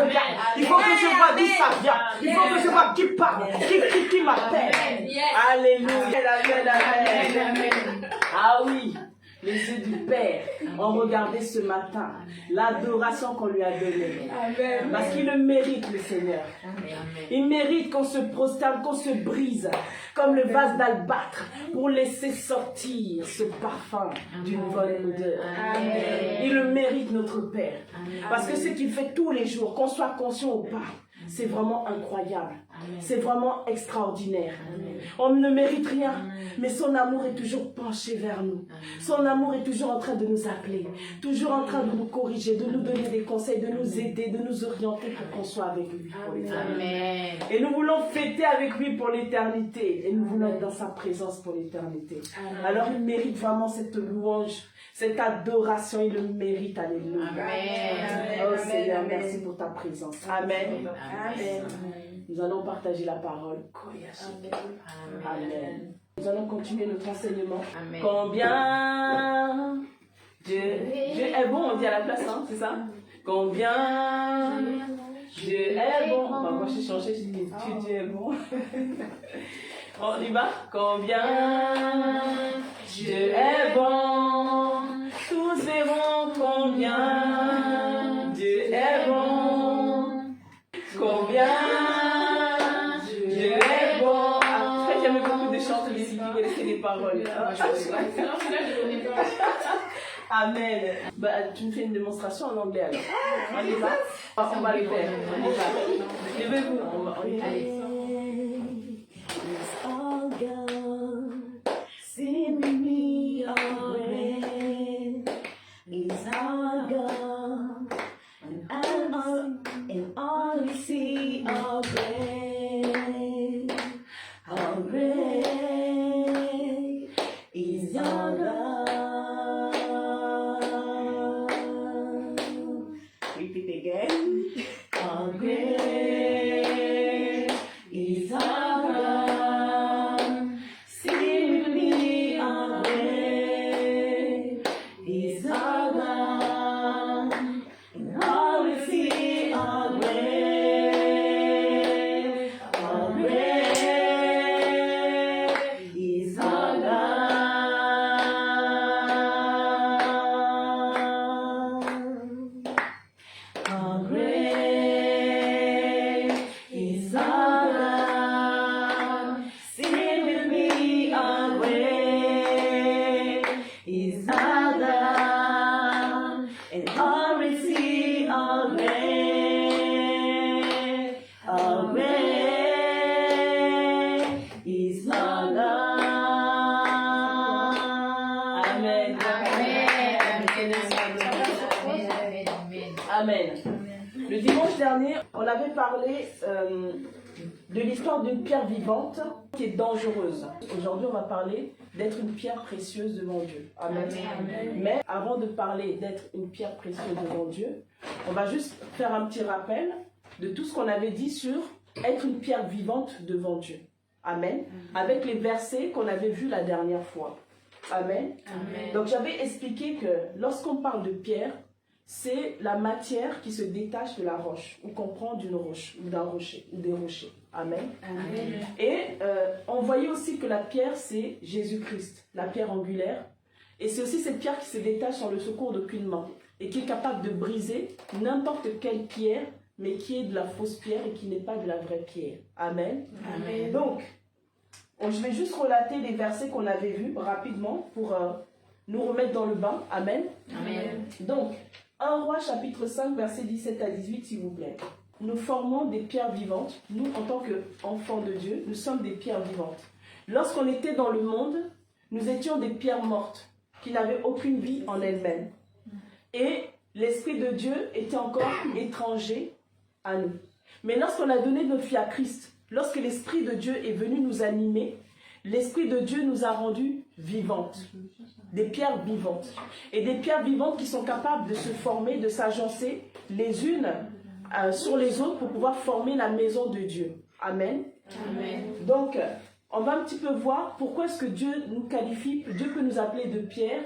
regarde. Il faut que je vois d'où ça vient. Il faut que je vois qui parle, qui m'appelle. Alléluia. Amen. Ah oui. Les yeux du Père ont regardé ce matin l'adoration qu'on lui a donnée. Amen. Parce qu'il le mérite, le Seigneur. Amen. Il mérite qu'on se prosterne, qu'on se brise comme le vase d'albâtre pour laisser sortir ce parfum d'une bonne odeur. Amen. Il le mérite, notre Père. Amen. Parce que ce qu'il fait tous les jours, qu'on soit conscient ou pas, c'est vraiment incroyable. C'est vraiment extraordinaire. Amen. On ne mérite rien, mais son amour est toujours penché vers nous. Son amour est toujours en train de nous appeler, toujours en train de nous corriger, de nous donner des conseils, de nous aider, de nous orienter pour qu'on soit avec lui pour l'éternité. Et nous voulons fêter avec lui pour l'éternité. Et nous voulons être dans sa présence pour l'éternité. Alors il mérite vraiment cette louange, cette adoration. Il le mérite. Alléluia. Amen. Oh Seigneur, merci pour ta présence. Amen. Amen. Nous allons partager la parole. Amen. Nous allons continuer notre enseignement. Amen. Combien Dieu est bon, on dit à la place, hein, c'est ça? Combien Dieu est bon. Bah, moi j'ai changé, j'ai dit Dieu est bon. On y va. Combien Dieu est bon. Tous verront combien Dieu est bon. Combien Dieu est bon. Après, j'aimais beaucoup de chants ici qui connaissaient les paroles. Amen. Bah, tu me fais une démonstration en anglais alors. On y va. On va le faire. On y va. Levez-vous. On y va. Allez. It's all God. Sing me away. It's all God. And all we see are great. How great is your love. Repeat again. How great is our God. Sing with me, how great is our God. And all we see are great. How great is our God. How great is our God. Sing with me, how great is our God. And all we see are great. How great is our God. Amen. Amen. Le dimanche dernier, on avait parlé de l'histoire d'une pierre vivante qui est dangereuse. Aujourd'hui, on va parler d'être une pierre précieuse devant Dieu. Amen. Amen. Mais avant de parler d'être une pierre précieuse devant Dieu, on va juste faire un petit rappel de tout ce qu'on avait dit sur être une pierre vivante devant Dieu. Amen. Avec les versets qu'on avait vus la dernière fois. Amen. Amen. Donc j'avais expliqué que lorsqu'on parle de pierre, c'est la matière qui se détache de la roche, ou qu'on prend d'une roche, ou d'un rocher, ou des rochers. Amen. Amen. Et on voyait aussi que la pierre, c'est Jésus-Christ, la pierre angulaire. Et c'est aussi cette pierre qui se détache sans le secours d'aucune main, et qui est capable de briser n'importe quelle pierre, mais qui est de la fausse pierre et qui n'est pas de la vraie pierre. Amen. Amen. Donc, je vais juste relater les versets qu'on avait vus rapidement pour nous remettre dans le bain. Amen. Amen. Donc, 1 Roi chapitre 5, versets 17 à 18, s'il vous plaît. Nous formons des pierres vivantes. Nous, en tant qu'enfants de Dieu, nous sommes des pierres vivantes. Lorsqu'on était dans le monde, nous étions des pierres mortes qui n'avaient aucune vie en elles-mêmes. Et l'Esprit de Dieu était encore étranger à nous. Mais lorsqu'on a donné notre vie à Christ, lorsque l'Esprit de Dieu est venu nous animer, l'Esprit de Dieu nous a rendus vivantes, des pierres vivantes. Et des pierres vivantes qui sont capables de se former, de s'agencer les unes sur les autres pour pouvoir former la maison de Dieu. Amen. Amen. Donc, on va un petit peu voir pourquoi est-ce que Dieu nous qualifie, Dieu peut nous appeler de pierre,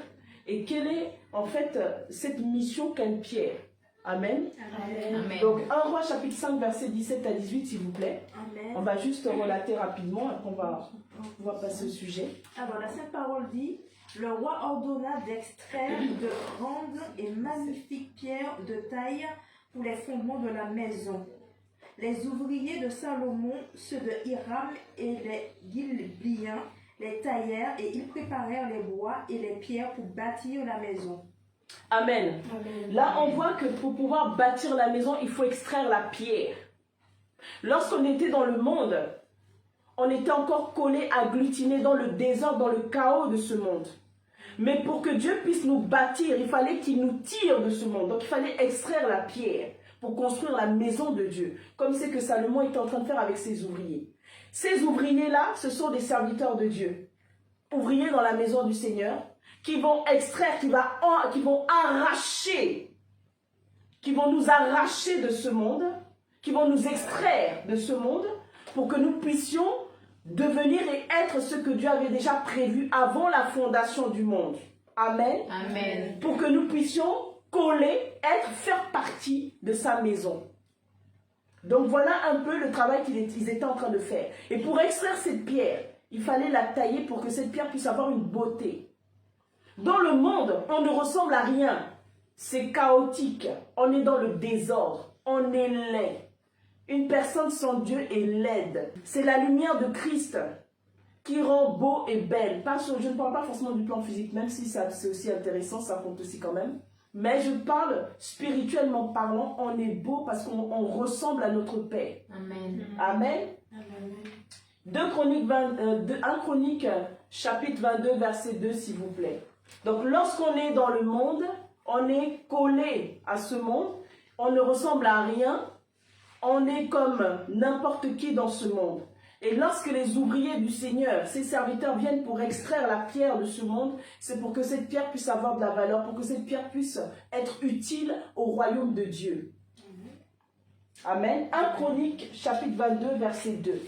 et quelle est en fait cette mission qu'a une pierre. Amen. Amen. Amen. Donc 1 Roi chapitre 5 verset 17 à 18 s'il vous plaît. Amen. On va juste relater rapidement, après on va passer au sujet. Alors la Sainte Parole dit, le roi ordonna d'extraire de grandes et magnifiques pierres de taille pour les fondements de la maison. Les ouvriers de Salomon, ceux de Hiram et les Gilbéens, les taillèrent et ils préparèrent les bois et les pierres pour bâtir la maison. Amen. Là, on voit que pour pouvoir bâtir la maison, il faut extraire la pierre. Lorsqu'on était dans le monde, on était encore collés, agglutinés dans le désordre, dans le chaos de ce monde. Mais pour que Dieu puisse nous bâtir, il fallait qu'il nous tire de ce monde. Donc, il fallait extraire la pierre pour construire la maison de Dieu, comme c'est que Salomon était en train de faire avec ses ouvriers. Ces ouvriers-là, ce sont des serviteurs de Dieu, ouvriers dans la maison du Seigneur, qui vont extraire, qui vont arracher, qui vont nous arracher de ce monde, qui vont nous extraire de ce monde, pour que nous puissions devenir et être ce que Dieu avait déjà prévu avant la fondation du monde. Amen. Amen. Pour que nous puissions coller, faire partie de sa maison. Donc voilà un peu le travail qu'ils étaient en train de faire. Et pour extraire cette pierre, il fallait la tailler pour que cette pierre puisse avoir une beauté. Dans le monde, on ne ressemble à rien. C'est chaotique. On est dans le désordre. On est laid. Une personne sans Dieu est laide. C'est la lumière de Christ qui rend beau et belle. Je ne parle pas forcément du plan physique, même si c'est aussi intéressant, ça compte aussi quand même. Mais je parle spirituellement parlant, on est beau parce qu'on ressemble à notre Père. Amen. Amen. 1 Chronique chapitre 22 verset 2 s'il vous plaît. Donc lorsqu'on est dans le monde, on est collé à ce monde, on ne ressemble à rien, on est comme n'importe qui dans ce monde. Et lorsque les ouvriers du Seigneur, ses serviteurs viennent pour extraire la pierre de ce monde, c'est pour que cette pierre puisse avoir de la valeur, pour que cette pierre puisse être utile au royaume de Dieu. Amen. 1 Chronique chapitre 22 verset 2.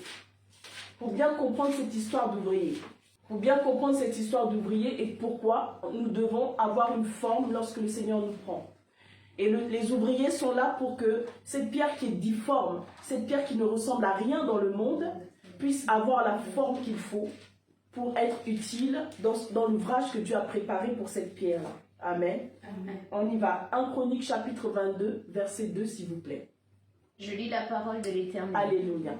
Pour bien comprendre cette histoire d'ouvrier. Pour bien comprendre cette histoire d'ouvrier et pourquoi nous devons avoir une forme lorsque le Seigneur nous prend. Et les ouvriers sont là pour que cette pierre qui est difforme, cette pierre qui ne ressemble à rien dans le monde, puisse avoir la forme qu'il faut pour être utile dans l'ouvrage que Dieu a préparé pour cette pierre-là. Amen. Amen. On y va. 1 Chronique chapitre 22, verset 2 s'il vous plaît. Je lis la parole de l'Éternel. Alléluia.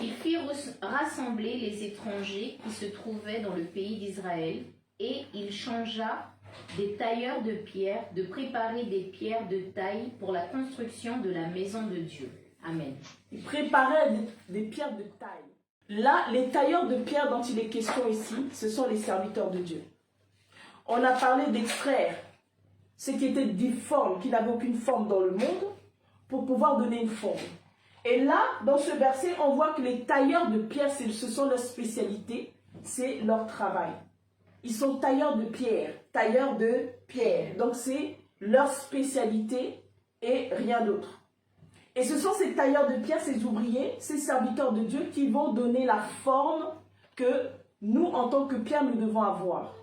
Il fit rassembler les étrangers qui se trouvaient dans le pays d'Israël, et il changea des tailleurs de pierre de préparer des pierres de taille pour la construction de la maison de Dieu. Amen. Il préparait des pierres de taille. Là, les tailleurs de pierre dont il est question ici, ce sont les serviteurs de Dieu. On a parlé d'extraire ce qui était difforme, qui n'avait aucune forme dans le monde, pour pouvoir donner une forme. Et là, dans ce verset, on voit que les tailleurs de pierre, ce sont leur spécialité, c'est leur travail. Ils sont tailleurs de pierre, tailleurs de pierre. Donc c'est leur spécialité et rien d'autre. Et ce sont ces tailleurs de pierre, ces ouvriers, ces serviteurs de Dieu qui vont donner la forme que nous, en tant que pierre, nous devons avoir.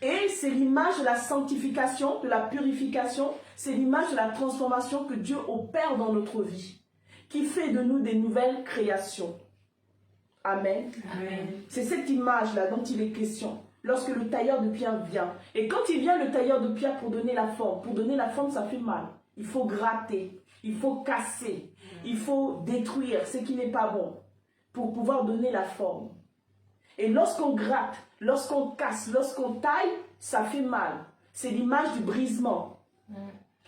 Et c'est l'image de la sanctification, de la purification, c'est l'image de la transformation que Dieu opère dans notre vie, qui fait de nous des nouvelles créations. Amen. Amen. C'est cette image-là dont il est question. Lorsque le tailleur de pierre vient. Et quand il vient, le tailleur de pierre, pour donner la forme, ça fait mal. Il faut gratter, il faut casser, il faut détruire ce qui n'est pas bon pour pouvoir donner la forme. Et lorsqu'on gratte, lorsqu'on casse, lorsqu'on taille, ça fait mal. C'est l'image du brisement.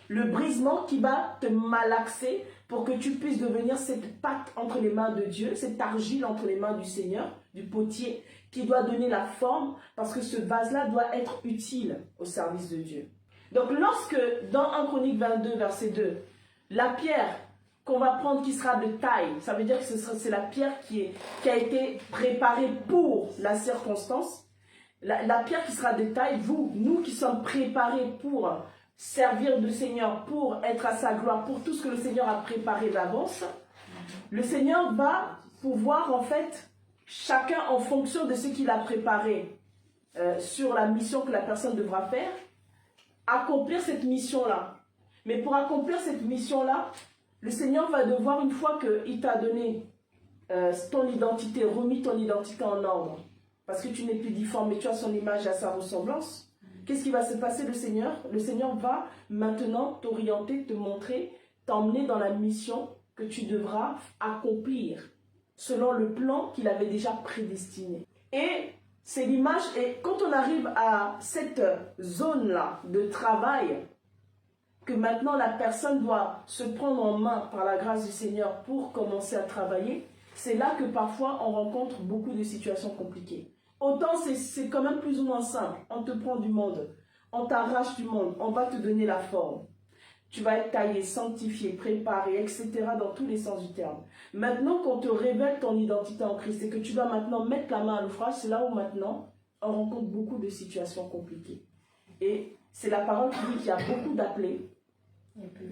Le brisement qui va te malaxer pour que tu puisses devenir cette pâte entre les mains de Dieu, cette argile entre les mains du Seigneur, du potier, qui doit donner la forme parce que ce vase-là doit être utile au service de Dieu. Donc lorsque, dans 1 Chronique 22, verset 2, la pierre qu'on va prendre qui sera de taille, ça veut dire que c'est la pierre qui a été préparée pour la circonstance, la pierre qui sera de taille, nous qui sommes préparés pour servir le Seigneur, pour être à sa gloire, pour tout ce que le Seigneur a préparé d'avance, le Seigneur va pouvoir en fait, chacun en fonction de ce qu'il a préparé sur la mission que la personne devra faire, accomplir cette mission-là. Mais pour accomplir cette mission-là, le Seigneur va devoir, une fois qu'il t'a donné ton identité, remis ton identité en ordre, parce que tu n'es plus difforme, mais tu as son image et à sa ressemblance, qu'est-ce qui va se passer? Le Seigneur va maintenant t'orienter, te montrer, t'emmener dans la mission que tu devras accomplir selon le plan qu'il avait déjà prédestiné. Et c'est l'image, et quand on arrive à cette zone-là de travail, que maintenant la personne doit se prendre en main par la grâce du Seigneur pour commencer à travailler, c'est là que parfois on rencontre beaucoup de situations compliquées. Autant c'est quand même plus ou moins simple, on te prend du monde, on t'arrache du monde, on va te donner la forme. Tu vas être taillé, sanctifié, préparé, etc. dans tous les sens du terme. Maintenant qu'on te révèle ton identité en Christ et que tu dois maintenant mettre la main à l'ouvrage, c'est là où maintenant on rencontre beaucoup de situations compliquées. Et c'est la parole qui dit qu'il y a beaucoup d'appelés,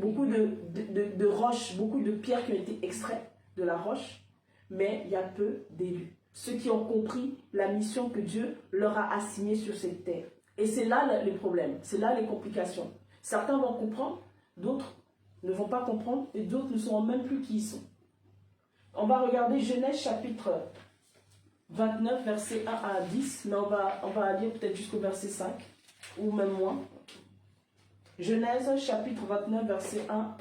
beaucoup de roches, beaucoup de pierres qui ont été extraites de la roche, mais il y a peu d'élus. Ceux qui ont compris la mission que Dieu leur a assignée sur cette terre. Et c'est là les problèmes, c'est là les complications. Certains vont comprendre, d'autres ne vont pas comprendre, et d'autres ne sauront même plus qui ils sont. On va regarder Genèse chapitre 29, versets 1 à 10, mais on va lire peut-être jusqu'au verset 5, ou même moins. Genèse chapitre 29, verset 1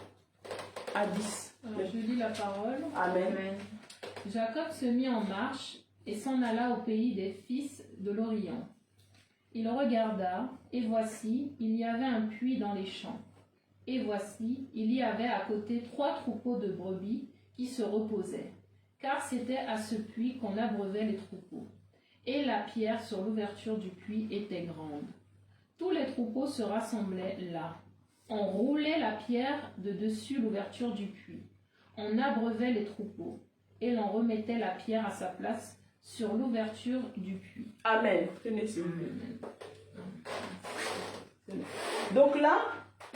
à 10. Alors, je lis la parole. Amen. Jacob se mit en marche et s'en alla au pays des fils de l'Orient. Il regarda, et voici, il y avait un puits dans les champs. Et voici, il y avait à côté 3 troupeaux de brebis qui se reposaient, car c'était à ce puits qu'on abreuvait les troupeaux. Et la pierre sur l'ouverture du puits était grande. Tous les troupeaux se rassemblaient là. On roulait la pierre de dessus l'ouverture du puits. On abreuvait les troupeaux, et l'on remettait la pierre à sa place sur l'ouverture du puits. Amen. Tenez, s'il vous plaît. Donc là,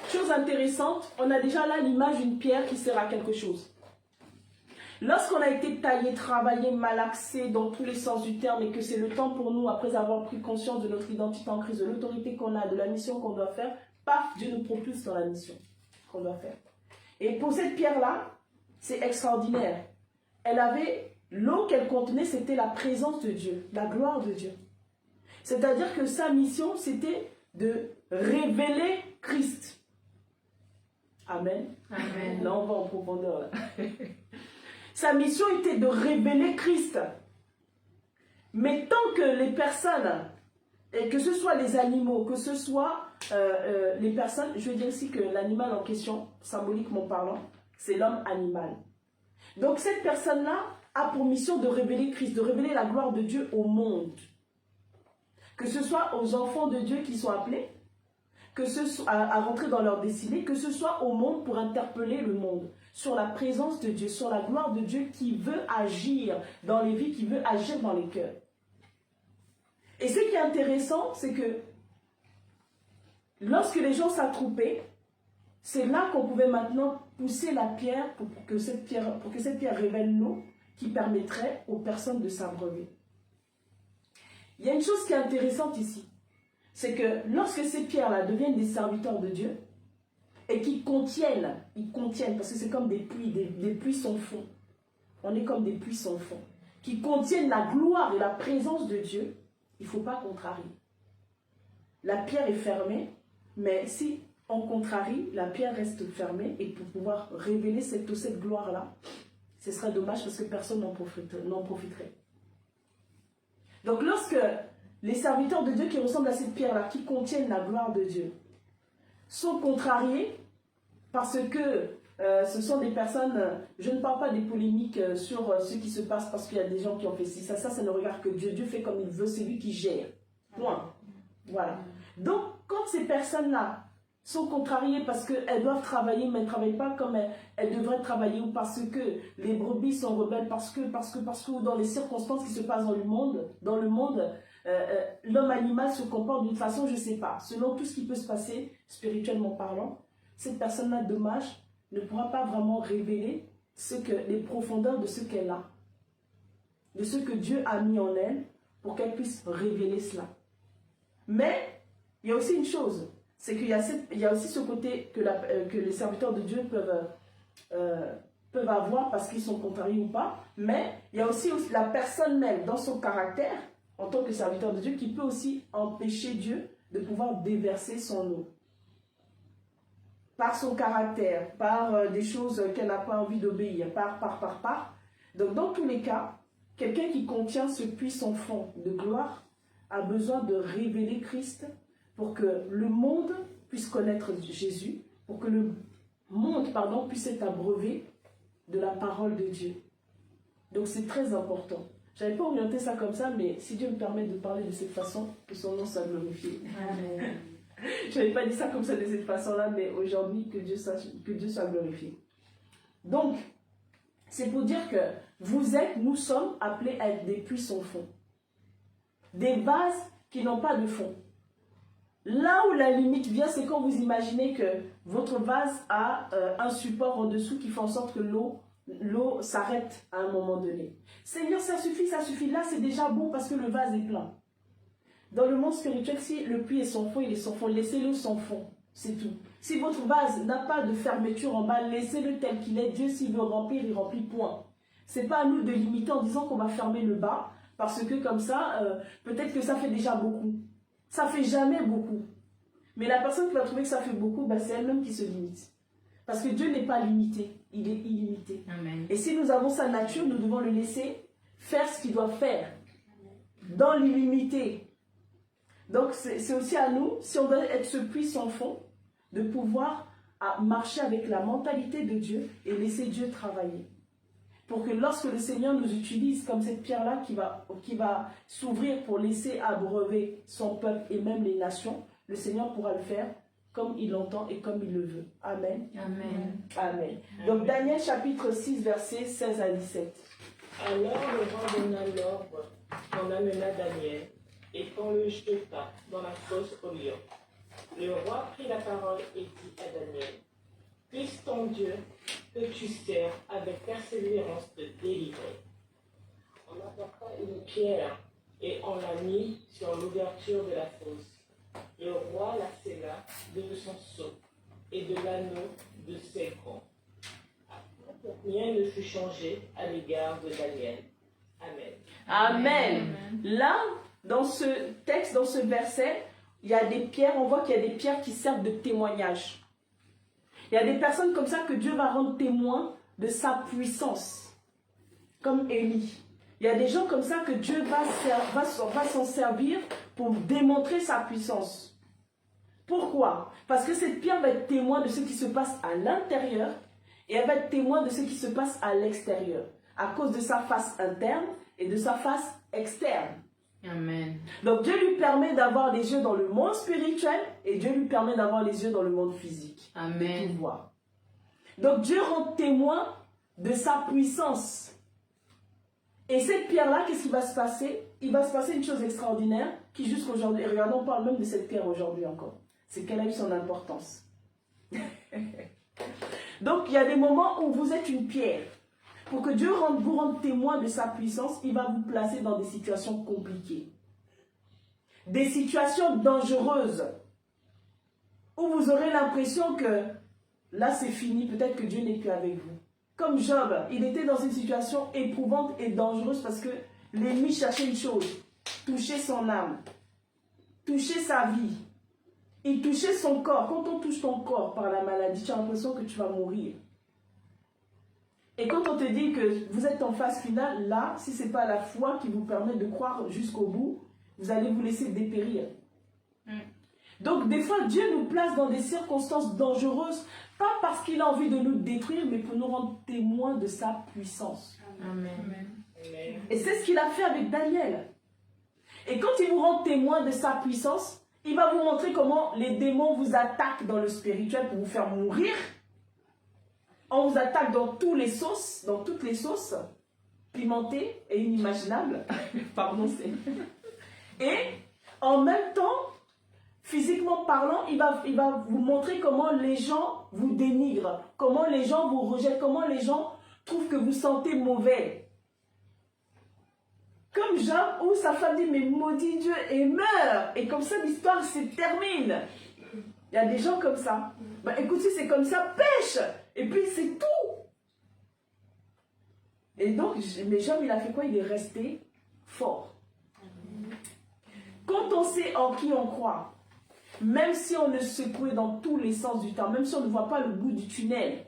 chose intéressante, on a déjà là l'image d'une pierre qui sert à quelque chose. Lorsqu'on a été taillé, travaillé, malaxé dans tous les sens du terme et que c'est le temps pour nous, après avoir pris conscience de notre identité en Christ, de l'autorité qu'on a, de la mission qu'on doit faire, paf, Dieu nous propulse dans la mission qu'on doit faire. Et pour cette pierre-là, c'est extraordinaire. Elle avait, l'eau qu'elle contenait, c'était la présence de Dieu, la gloire de Dieu. C'est-à-dire que sa mission, c'était de révéler Christ. Amen. Amen. Là, on va en profondeur. Là. Sa mission était de révéler Christ. Mais tant que les personnes, et que ce soit les animaux, que ce soit les personnes, je veux dire ici que l'animal en question, symboliquement parlant, c'est l'homme animal. Donc cette personne-là a pour mission de révéler Christ, de révéler la gloire de Dieu au monde. Que ce soit aux enfants de Dieu qui sont appelés, que ce soit à rentrer dans leur destinée, que ce soit au monde pour interpeller le monde sur la présence de Dieu, sur la gloire de Dieu qui veut agir dans les vies, qui veut agir dans les cœurs. Et ce qui est intéressant, c'est que lorsque les gens s'attroupaient, c'est là qu'on pouvait maintenant pousser la pierre pour que cette pierre révèle l'eau qui permettrait aux personnes de s'abreuver. Il y a une chose qui est intéressante ici, c'est que lorsque ces pierres-là deviennent des serviteurs de Dieu et qu'ils contiennent, parce que c'est comme des puits sans fond, on est comme des puits sans fond, qui contiennent la gloire et la présence de Dieu, il ne faut pas contrarier. La pierre est fermée, mais si on contrarie, la pierre reste fermée et pour pouvoir révéler cette gloire-là, ce serait dommage parce que personne n'en profiterait. Donc lorsque les serviteurs de Dieu qui ressemblent à cette pierre-là, qui contiennent la gloire de Dieu, sont contrariés parce que ce sont des personnes, je ne parle pas des polémiques sur ce qui se passe parce qu'il y a des gens qui ont fait ci, ça ne regarde que Dieu. Dieu fait comme il veut, c'est lui qui gère. Point. Voilà. Donc, quand ces personnes-là sont contrariées parce qu'elles doivent travailler, mais elles ne travaillent pas comme elles devraient travailler, ou parce que les brebis sont rebelles, parce que dans les circonstances qui se passent dans le monde, l'homme animal se comporte d'une façon, je ne sais pas, selon tout ce qui peut se passer, spirituellement parlant, cette personne-là, dommage, ne pourra pas vraiment révéler les profondeurs de ce qu'elle a, de ce que Dieu a mis en elle pour qu'elle puisse révéler cela. Mais, il y a aussi une chose, c'est qu'il y a aussi ce côté que les serviteurs de Dieu peuvent avoir parce qu'ils sont contrariés ou pas, mais il y a aussi la personne même dans son caractère, en tant que serviteur de Dieu, qui peut aussi empêcher Dieu de pouvoir déverser son eau. Par son caractère, par des choses qu'elle n'a pas envie d'obéir, par. Donc dans tous les cas, quelqu'un qui contient ce puits sans fond de gloire a besoin de révéler Christ pour que le monde puisse connaître Jésus, pour que le monde, puisse être abreuvé de la parole de Dieu. Donc c'est très important. Je n'avais pas orienté ça comme ça, mais si Dieu me permet de parler de cette façon, que son nom soit glorifié. Amen. Je n'avais pas dit ça comme ça de cette façon-là, mais aujourd'hui, que Dieu soit glorifié. Donc, c'est pour dire que nous sommes appelés à être des puits sans fond. Des vases qui n'ont pas de fond. Là où la limite vient, c'est quand vous imaginez que votre vase a un support en dessous qui fait en sorte que l'eau s'arrête à un moment donné. Seigneur, ça suffit. Là, c'est déjà bon parce que le vase est plein. Dans le monde spirituel, si le puits est sans fond, il est sans fond. Laissez-le sans fond. C'est tout. Si votre vase n'a pas de fermeture en bas, laissez-le tel qu'il est. Dieu, s'il veut remplir, il remplit, point. Ce n'est pas à nous de limiter en disant qu'on va fermer le bas, parce que comme ça, peut-être que ça fait déjà beaucoup. Ça ne fait jamais beaucoup. Mais la personne qui va trouver que ça fait beaucoup, c'est elle-même qui se limite. Parce que Dieu n'est pas limité, il est illimité. Amen. Et si nous avons sa nature, nous devons le laisser faire ce qu'il doit faire, dans l'illimité. Donc c'est aussi à nous, si on doit être ce puits sans fond, de pouvoir marcher avec la mentalité de Dieu et laisser Dieu travailler. Pour que lorsque le Seigneur nous utilise comme cette pierre-là qui va s'ouvrir pour laisser abreuver son peuple et même les nations, le Seigneur pourra le faire comme il l'entend et comme il le veut. Amen. Amen. Amen. Donc Daniel chapitre 6, versets 16 à 17. Alors le roi donna l'ordre qu'on amena Daniel et qu'on le jeta dans la fosse au lion. Le roi prit la parole et dit à Daniel, « Puisse ton Dieu que tu sers avec persévérance te délivrer. » On apporta une pierre et on la mit sur l'ouverture de la fosse. Le roi la scella de son sceau et de l'anneau de ses grands. Rien ne fut changé à l'égard de Daniel. Amen. Amen. Là, dans ce texte, dans ce verset, il y a des pierres, on voit qu'il y a des pierres qui servent de témoignage. Il y a des personnes comme ça que Dieu va rendre témoin de sa puissance, comme Élie. Il y a des gens comme ça que Dieu va s'en servir pour démontrer sa puissance. Pourquoi? Parce que cette pierre va être témoin de ce qui se passe à l'intérieur et elle va être témoin de ce qui se passe à l'extérieur, à cause de sa face interne et de sa face externe. Amen. Donc Dieu lui permet d'avoir les yeux dans le monde spirituel et Dieu lui permet d'avoir les yeux dans le monde physique. Amen. Tout voir. Donc Dieu rend témoin de sa puissance. Et cette pierre-là, qu'est-ce qui va se passer? Il va se passer une chose extraordinaire qui jusqu'aujourd'hui, regardons, on parle même de cette pierre aujourd'hui encore. C'est qu'elle a eu son importance. Donc il y a des moments où vous êtes une pierre. Pour que Dieu vous rende témoin de sa puissance, il va vous placer dans des situations compliquées. Des situations dangereuses. Où vous aurez l'impression que là c'est fini, peut-être que Dieu n'est plus avec vous. Comme Job, il était dans une situation éprouvante et dangereuse parce que l'ennemi cherchait une chose, toucher son âme, toucher sa vie. Il touchait son corps. Quand on touche ton corps par la maladie, tu as l'impression que tu vas mourir. Et quand on te dit que vous êtes en phase finale, là, si ce n'est pas la foi qui vous permet de croire jusqu'au bout, vous allez vous laisser dépérir. Donc, des fois, Dieu nous place dans des circonstances dangereuses, pas parce qu'il a envie de nous détruire, mais pour nous rendre témoins de sa puissance. Amen. Amen. Et c'est ce qu'il a fait avec Daniel. Et quand il vous rend témoin de sa puissance, il va vous montrer comment les démons vous attaquent dans le spirituel pour vous faire mourir. On vous attaque dans toutes les sauces, pimentées et inimaginables. Pardon, c'est... Et en même temps, physiquement parlant, il va vous montrer comment les gens vous dénigrent, comment les gens vous rejettent, comment les gens trouvent que vous sentez mauvais. Comme Job, où sa femme dit, mais maudit Dieu et meurt. Et comme ça, l'histoire se termine. Il y a des gens comme ça. Bah, écoute, si c'est comme ça, pêche. Et puis c'est tout. Et donc, mais Job, il a fait quoi? Il est resté fort. Quand on sait en qui on croit, même si on est secoué dans tous les sens du temps, même si on ne voit pas le bout du tunnel,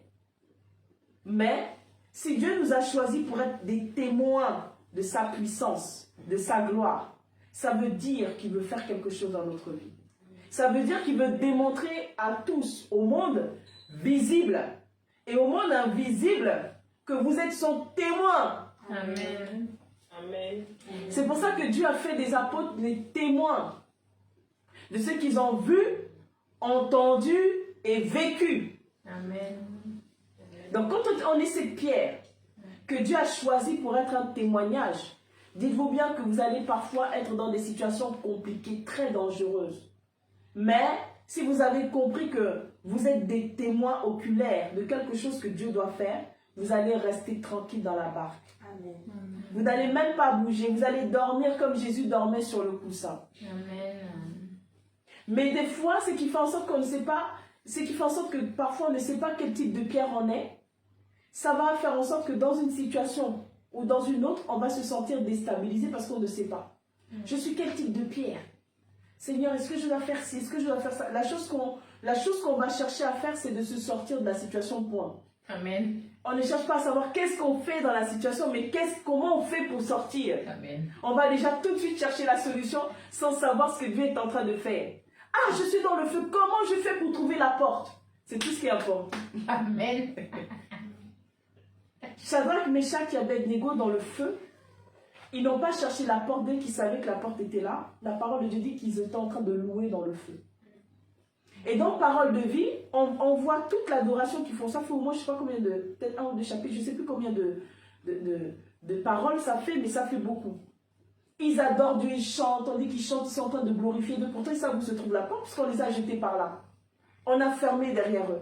mais si Dieu nous a choisis pour être des témoins de sa puissance, de sa gloire, ça veut dire qu'il veut faire quelque chose dans notre vie. Ça veut dire qu'il veut démontrer à tous, au monde visible et au monde invisible, que vous êtes son témoin. Amen. Amen. C'est pour ça que Dieu a fait des apôtres des témoins de ce qu'ils ont vu, entendu et vécu. Amen. Donc quand on est cette pierre que Dieu a choisie pour être un témoignage, dites-vous bien que vous allez parfois être dans des situations compliquées, très dangereuses. Mais si vous avez compris que vous êtes des témoins oculaires de quelque chose que Dieu doit faire, vous allez rester tranquille dans la barque. Amen. Vous n'allez même pas bouger, vous allez dormir comme Jésus dormait sur le coussin. Amen. Mais des fois, ce qui fait en sorte qu'on ne sait pas, ce qui fait en sorte que parfois on ne sait pas quel type de pierre on est, ça va faire en sorte que dans une situation ou dans une autre, on va se sentir déstabilisé parce qu'on ne sait pas. Je suis quel type de pierre? Seigneur, est-ce que je dois faire ci? Est-ce que je dois faire ça? La chose qu'on va chercher à faire, c'est de se sortir de la situation, point. Amen. On ne cherche pas à savoir qu'est-ce qu'on fait dans la situation, mais comment on fait pour sortir. Amen. On va déjà tout de suite chercher la solution sans savoir ce que Dieu est en train de faire. Ah, je suis dans le feu, comment je fais pour trouver la porte? C'est tout ce qui importe. Amen. Shadrach, Meshach et Abednego dans le feu, ils n'ont pas cherché la porte dès qu'ils savaient que la porte était là. La parole de Dieu dit qu'ils étaient en train de louer dans le feu. Et dans Parole de vie, on voit toute l'adoration qu'ils font. Ça fait au moins, je ne sais pas combien de, peut-être un ou deux chapitres, je ne sais plus combien de paroles ça fait, mais ça fait beaucoup. Ils adorent Dieu, ils chantent, on dit qu'ils chantent, ils sont en train de glorifier Dieu. Pourtant, ils savent où se trouve la porte, puisqu'on les a jetés par là. On a fermé derrière eux.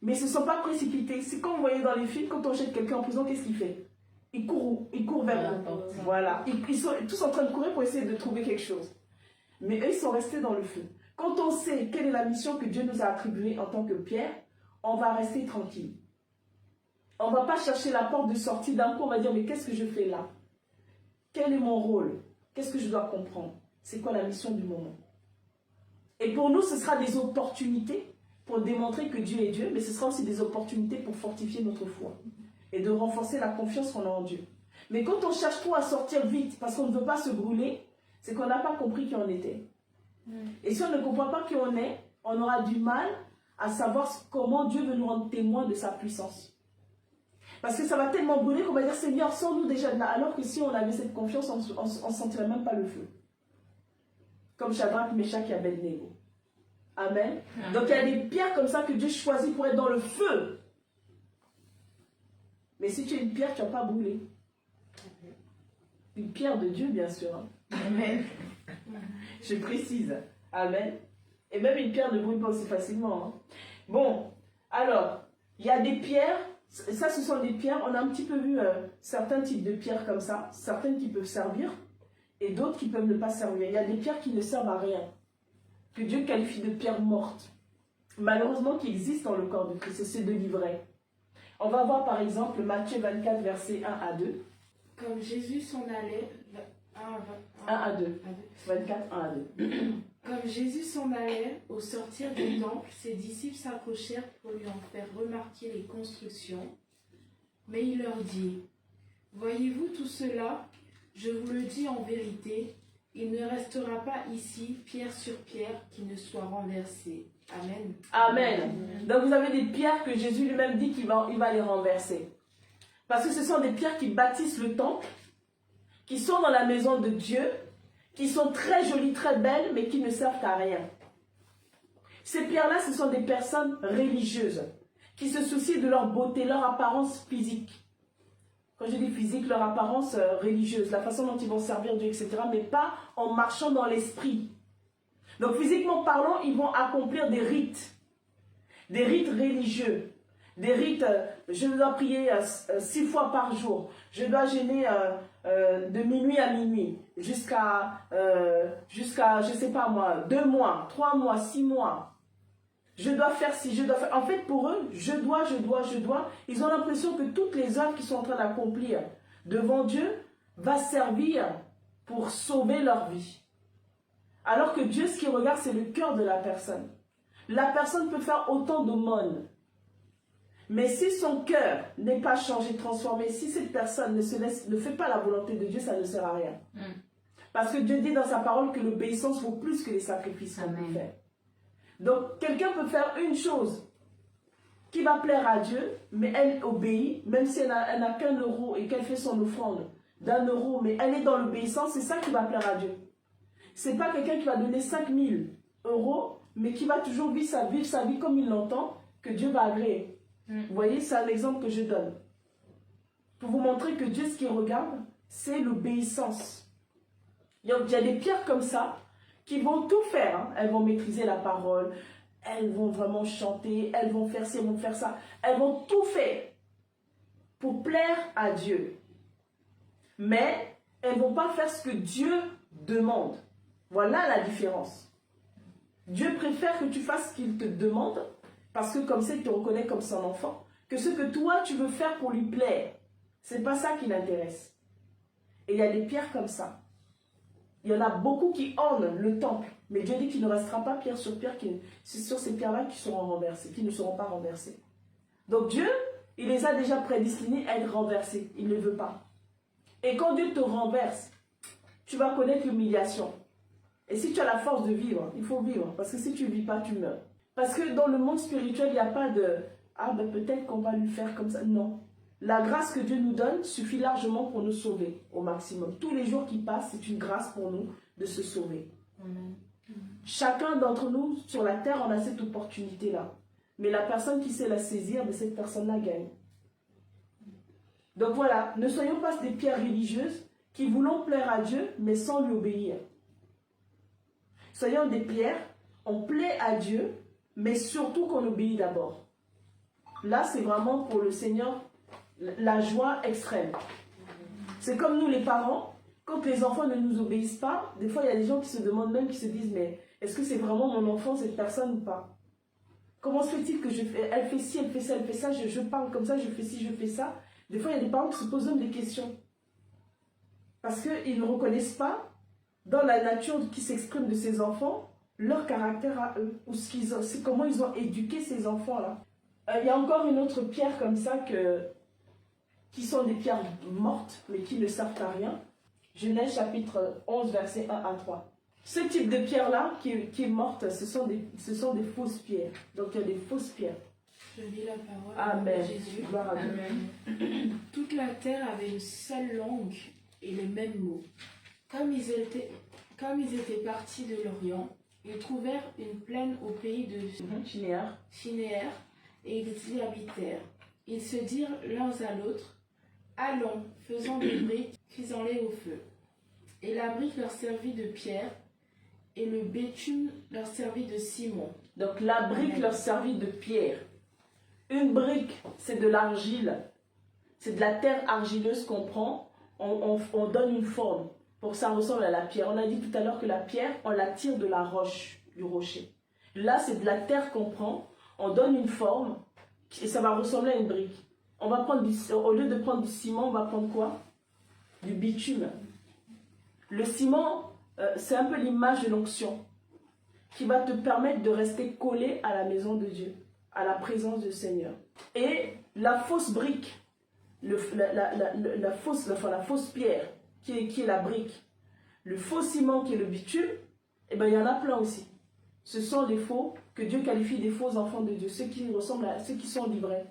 Mais ils ne se sont pas précipités. C'est comme vous voyez dans les films, quand on jette quelqu'un en prison, qu'est-ce qu'il fait? Il court vers La eux. porte. Voilà. Ils sont tous en train de courir pour essayer de trouver quelque chose. Mais eux, ils sont restés dans le feu. Quand on sait quelle est la mission que Dieu nous a attribuée en tant que pierre, on va rester tranquille. On ne va pas chercher la porte de sortie d'un coup, on va dire, mais qu'est-ce que je fais là? Quel est mon rôle? Qu'est-ce que je dois comprendre? C'est quoi la mission du moment? Et pour nous, ce sera des opportunités pour démontrer que Dieu est Dieu, mais ce sera aussi des opportunités pour fortifier notre foi et de renforcer la confiance qu'on a en Dieu. Mais quand on cherche trop à sortir vite parce qu'on ne veut pas se brûler, c'est qu'on n'a pas compris qui on était. Et si on ne comprend pas qui on est, on aura du mal à savoir comment Dieu veut nous rendre témoins de sa puissance. Parce que ça va tellement brûler qu'on va dire, Seigneur, sors-nous déjà de là. Alors que si on avait cette confiance, on ne sentirait même pas le feu. Comme Shadrach, Meshach et Abednego. Amen. Donc il y a des pierres comme ça que Dieu choisit pour être dans le feu. Mais si tu es une pierre, tu ne vas pas brûler. Une pierre de Dieu, bien sûr. Hein. Amen. Je précise. Amen. Et même une pierre ne brûle pas aussi facilement. Hein. Bon, alors, il y a des pierres. Ça, ce sont des pierres. On a un petit peu vu certains types de pierres comme ça. Certaines qui peuvent servir et d'autres qui peuvent ne pas servir. Il y a des pierres qui ne servent à rien. Que Dieu qualifie de pierres mortes. Malheureusement, qui existent dans le corps de Christ. C'est de l'ivraie. On va voir par exemple Matthieu 24, versets 1 à 2. Comme Jésus s'en allait... 1 à 2. 24, 1 à 2. Comme Jésus s'en allait, au sortir du temple, ses disciples s'approchèrent pour lui en faire remarquer les constructions. Mais il leur dit, « Voyez-vous tout cela? Je vous le dis en vérité, il ne restera pas ici pierre sur pierre qui ne soit renversée. » Amen. Amen. Donc vous avez des pierres que Jésus lui-même dit qu'il va les renverser. Parce que ce sont des pierres qui bâtissent le temple, qui sont dans la maison de Dieu, qui sont très jolies, très belles, mais qui ne servent à rien. Ces pierres-là, ce sont des personnes religieuses, qui se soucient de leur beauté, leur apparence physique. Quand je dis physique, leur apparence religieuse, la façon dont ils vont servir Dieu, etc., mais pas en marchant dans l'esprit. Donc physiquement parlant, ils vont accomplir des rites religieux, des rites, je dois prier 6 fois par jour, je dois jeûner de minuit à minuit, jusqu'à, je ne sais pas moi, 2 mois, 3 mois, 6 mois. Je dois faire ci, je dois faire... En fait, pour eux, je dois. Ils ont l'impression que toutes les œuvres qu'ils sont en train d'accomplir devant Dieu va servir pour sauver leur vie. Alors que Dieu, ce qu'il regarde, c'est le cœur de la personne. La personne peut faire autant d'aumônes. Mais si son cœur n'est pas changé, transformé, si cette personne ne fait pas la volonté de Dieu, ça ne sert à rien. Parce que Dieu dit dans sa parole que l'obéissance vaut plus que les sacrifices qu'on peut faire. Donc, quelqu'un peut faire une chose qui va plaire à Dieu, mais elle obéit, même si elle n'a qu'un euro et qu'elle fait son offrande d'1 euro, mais elle est dans l'obéissance, c'est ça qui va plaire à Dieu. C'est pas quelqu'un qui va donner 5000 euros, mais qui va toujours vivre sa vie comme il l'entend, que Dieu va agréer. Vous voyez, c'est un exemple que je donne. Pour vous montrer que Dieu, ce qu'il regarde, c'est l'obéissance. Il y a des pierres comme ça qui vont tout faire. Hein. Elles vont maîtriser la parole, elles vont vraiment chanter, elles vont faire ci, elles vont faire ça. Elles vont tout faire pour plaire à Dieu. Mais elles ne vont pas faire ce que Dieu demande. Voilà la différence. Dieu préfère que tu fasses ce qu'il te demande, parce que comme ça, il te reconnaît comme son enfant, que ce que toi, tu veux faire pour lui plaire. Ce n'est pas ça qui l'intéresse. Et il y a des pierres comme ça. Il y en a beaucoup qui ornent le temple. Mais Dieu dit qu'il ne restera pas pierre sur pierre, c'est sur ces pierres-là qui seront renversées, qui ne seront pas renversées. Donc Dieu, il les a déjà prédestinés à être renversés. Il ne le veut pas. Et quand Dieu te renverse, tu vas connaître l'humiliation. Et si tu as la force de vivre, il faut vivre. Parce que si tu ne vis pas, tu meurs. Parce que dans le monde spirituel, il n'y a pas de « Ah, ben peut-être qu'on va lui faire comme ça ». Non. La grâce que Dieu nous donne suffit largement pour nous sauver au maximum. Tous les jours qui passent, c'est une grâce pour nous de se sauver. Amen. Chacun d'entre nous, sur la terre, on a cette opportunité-là. Mais la personne qui sait la saisir, mais cette personne-là gagne. Donc voilà, ne soyons pas des pierres religieuses qui voulons plaire à Dieu, mais sans lui obéir. Soyons des pierres, on plaît à Dieu, mais surtout qu'on obéit d'abord. Là, c'est vraiment pour le Seigneur la joie extrême. C'est comme nous les parents, quand les enfants ne nous obéissent pas, des fois il y a des gens qui se demandent même, qui se disent, mais est-ce que c'est vraiment mon enfant, cette personne ou pas? Comment se fait-il que elle fait ci, elle fait ça, elle fait ça, je parle comme ça, je fais ci, je fais ça. Des fois il y a des parents qui se posent même des questions. Parce qu'ils ne reconnaissent pas, dans la nature qui s'exprime de ces enfants, leur caractère à eux, ou comment ils ont éduqué ces enfants-là. Il y a encore une autre pierre comme ça, qui sont des pierres mortes, mais qui ne servent à rien. Genèse chapitre 11, versets 1 à 3. Ce type de pierre-là, qui est morte, ce sont des fausses pierres. Donc il y a des fausses pierres. Je lis la parole Amen. de Jésus. Gloire à Dieu. Toute la terre avait une seule langue et les mêmes mots. Comme ils étaient partis de l'Orient, ils trouvèrent une plaine au pays de Shinéar et ils y habitèrent. Ils se dirent l'un à l'autre, « Allons, faisons des briques, cuisons-les au feu. » Et la brique leur servit de pierre, et le bitume leur servit de ciment. Donc la brique leur servit de pierre. Une brique, c'est de l'argile. C'est de la terre argileuse qu'on prend, on donne une forme pour que ça ressemble à la pierre. On a dit tout à l'heure que la pierre, on la tire de la roche, du rocher. Là, c'est de la terre qu'on prend, on donne une forme, et ça va ressembler à une brique. On va prendre au lieu de prendre du ciment, on va prendre quoi? Du bitume. Le ciment, c'est un peu l'image de l'onction qui va te permettre de rester collé à la maison de Dieu, à la présence du Seigneur. Et la fausse brique, la fausse pierre qui est la brique, le faux ciment qui est le bitume, eh ben, il y en a plein aussi. Ce sont des faux que Dieu qualifie des faux enfants de Dieu, ceux qui ressemblent à ceux qui sont livrés.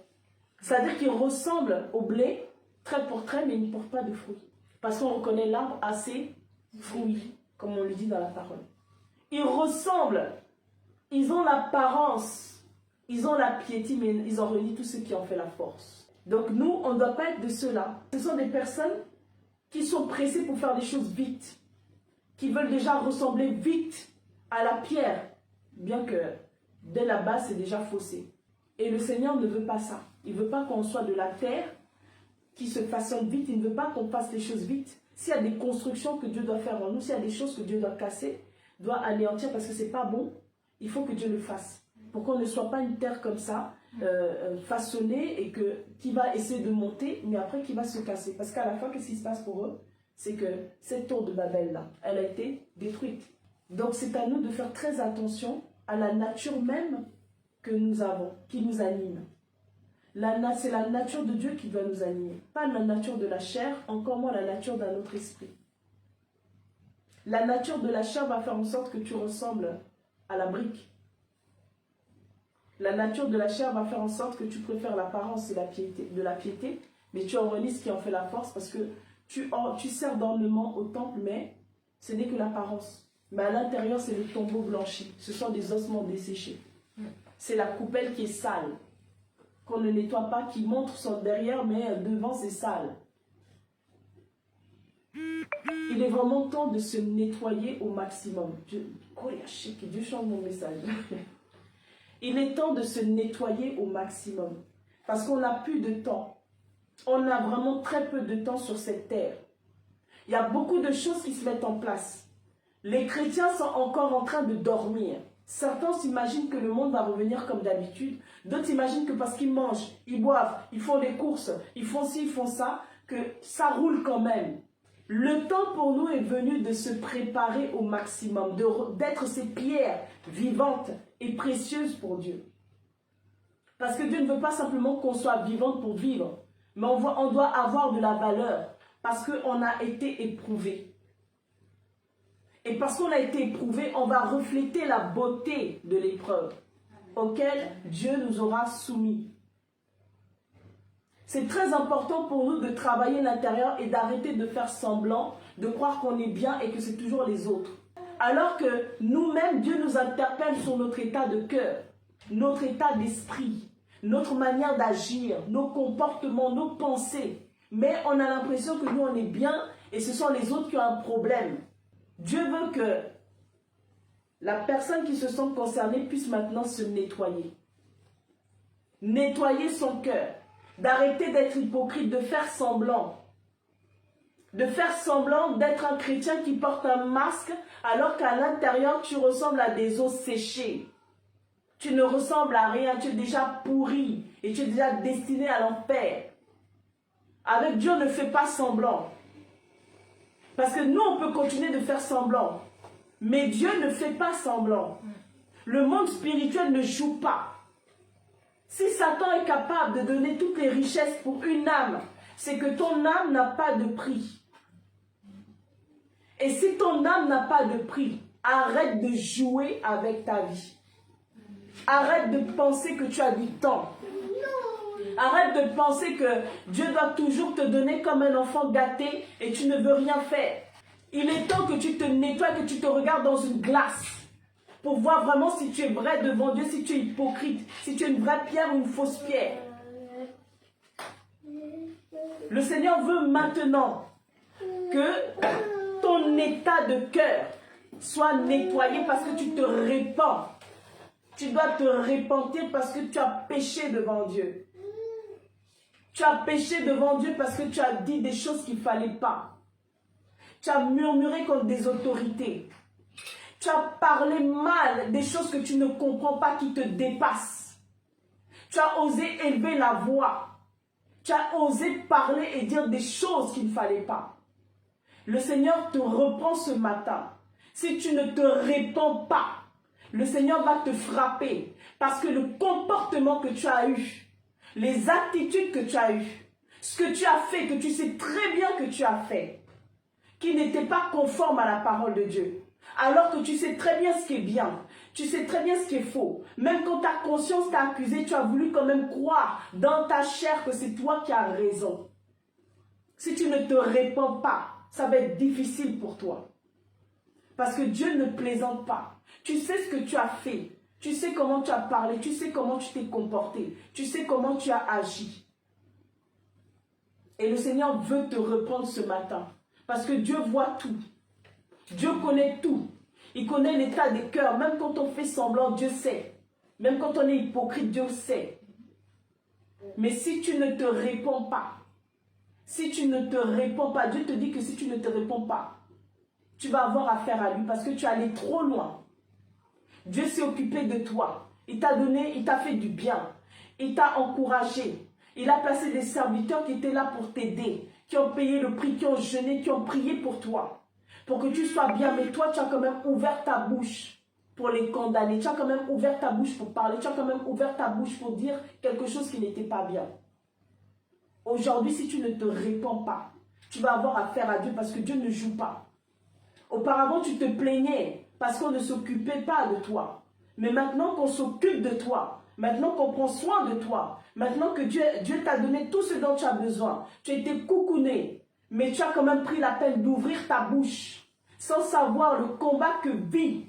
C'est-à-dire qu'ils ressemblent au blé, trait pour trait, mais ils ne portent pas de fruits. Parce qu'on reconnaît l'arbre à ses fruits, comme on le dit dans la parole. Ils ressemblent, ils ont l'apparence, ils ont la piété, mais ils ont renié tout ce qui en fait la force. Donc nous, on ne doit pas être de ceux-là. Ce sont des personnes qui sont pressées pour faire des choses vite, qui veulent déjà ressembler vite à la pierre, bien que dès la base, c'est déjà faussé. Et le Seigneur ne veut pas ça. Il ne veut pas qu'on soit de la terre qui se façonne vite. Il ne veut pas qu'on fasse les choses vite. S'il y a des constructions que Dieu doit faire en nous, s'il y a des choses que Dieu doit casser, doit anéantir parce que ce n'est pas bon, il faut que Dieu le fasse pour qu'on ne soit pas une terre comme ça, façonnée et qui va essayer de monter, mais après qui va se casser. Parce qu'à la fin, qu'est-ce qui se passe pour eux? C'est que cette tour de Babel-là, elle a été détruite. Donc c'est à nous de faire très attention à la nature même que nous avons, qui nous anime. C'est la nature de Dieu qui doit nous animer, pas la nature de la chair, encore moins la nature d'un autre esprit. La nature de la chair va faire en sorte que tu ressembles à la brique. La nature de la chair va faire en sorte que tu préfères l'apparence et de la piété, mais tu relis ce qui en fait la force parce que tu sers d'ornement au temple, mais ce n'est que l'apparence. Mais à l'intérieur, c'est le tombeau blanchi. Ce sont des ossements desséchés. C'est la coupelle qui est sale, qu'on ne nettoie pas, qui montre son derrière, mais devant, c'est sale. Il est vraiment temps de se nettoyer au maximum. Que Dieu change mon message. Il est temps de se nettoyer au maximum. Parce qu'on n'a plus de temps. On a vraiment très peu de temps sur cette terre. Il y a beaucoup de choses qui se mettent en place. Les chrétiens sont encore en train de dormir. Certains s'imaginent que le monde va revenir comme d'habitude. D'autres s'imaginent que parce qu'ils mangent, ils boivent, ils font des courses, ils font ci, ils font ça, que ça roule quand même. Le temps pour nous est venu de se préparer au maximum, d'être ces pierres vivantes et précieuses pour Dieu. Parce que Dieu ne veut pas simplement qu'on soit vivante pour vivre, mais on doit avoir de la valeur parce qu'on a été éprouvé. Et parce qu'on a été éprouvé, on va refléter la beauté de l'épreuve auquel Dieu nous aura soumis. C'est très important pour nous de travailler l'intérieur et d'arrêter de faire semblant, de croire qu'on est bien et que c'est toujours les autres. Alors que nous-mêmes, Dieu nous interpelle sur notre état de cœur, notre état d'esprit, notre manière d'agir, nos comportements, nos pensées. Mais on a l'impression que nous, on est bien et ce sont les autres qui ont un problème. Dieu veut que la personne qui se sent concernée puisse maintenant se nettoyer. Nettoyer son cœur. D'arrêter d'être hypocrite, de faire semblant. De faire semblant d'être un chrétien qui porte un masque alors qu'à l'intérieur tu ressembles à des os séchés. Tu ne ressembles à rien, tu es déjà pourri et tu es déjà destiné à l'enfer. Avec Dieu, ne fais pas semblant. Parce que nous, on peut continuer de faire semblant. Mais Dieu ne fait pas semblant. Le monde spirituel ne joue pas. Si Satan est capable de donner toutes les richesses pour une âme, c'est que ton âme n'a pas de prix. Et si ton âme n'a pas de prix, arrête de jouer avec ta vie. Arrête de penser que tu as du temps. Arrête de penser que Dieu doit toujours te donner comme un enfant gâté et tu ne veux rien faire. Il est temps que tu te nettoies, que tu te regardes dans une glace pour voir vraiment si tu es vrai devant Dieu, si tu es hypocrite, si tu es une vraie pierre ou une fausse pierre. Le Seigneur veut maintenant que ton état de cœur soit nettoyé parce que tu te répands. Tu dois te repentir parce que tu as péché devant Dieu. Tu as péché devant Dieu parce que tu as dit des choses qu'il ne fallait pas. Tu as murmuré contre des autorités. Tu as parlé mal des choses que tu ne comprends pas qui te dépassent. Tu as osé élever la voix. Tu as osé parler et dire des choses qu'il ne fallait pas. Le Seigneur te reprend ce matin. Si tu ne te répands pas, le Seigneur va te frapper parce que le comportement que tu as eu, les attitudes que tu as eues, ce que tu as fait, que tu sais très bien que tu as fait, qui n'était pas conforme à la parole de Dieu, alors que tu sais très bien ce qui est bien, tu sais très bien ce qui est faux. Même quand ta conscience t'a accusé, tu as voulu quand même croire dans ta chair que c'est toi qui as raison. Si tu ne te répands pas, ça va être difficile pour toi. Parce que Dieu ne plaisante pas. Tu sais ce que tu as fait. Tu sais comment tu as parlé. Tu sais comment tu t'es comporté. Tu sais comment tu as agi. Et le Seigneur veut te reprendre ce matin. Parce que Dieu voit tout. Dieu connaît tout. Il connaît l'état des cœurs. Même quand on fait semblant, Dieu sait. Même quand on est hypocrite, Dieu sait. Mais si tu ne te réponds pas, si tu ne te réponds pas, Dieu te dit que si tu ne te réponds pas, tu vas avoir affaire à lui parce que tu es allé trop loin. Dieu s'est occupé de toi. Il t'a donné, il t'a fait du bien. Il t'a encouragé. Il a placé des serviteurs qui étaient là pour t'aider, qui ont payé le prix, qui ont jeûné, qui ont prié pour toi, pour que tu sois bien. Mais toi, tu as quand même ouvert ta bouche pour les condamner. Tu as quand même ouvert ta bouche pour parler. Tu as quand même ouvert ta bouche pour dire quelque chose qui n'était pas bien. Aujourd'hui, si tu ne te répands pas, tu vas avoir affaire à Dieu parce que Dieu ne joue pas. Auparavant, tu te plaignais parce qu'on ne s'occupait pas de toi. Mais maintenant qu'on s'occupe de toi, maintenant qu'on prend soin de toi, maintenant que Dieu t'a donné tout ce dont tu as besoin, tu as été coucouné, mais tu as quand même pris la peine d'ouvrir ta bouche sans savoir le combat que vivent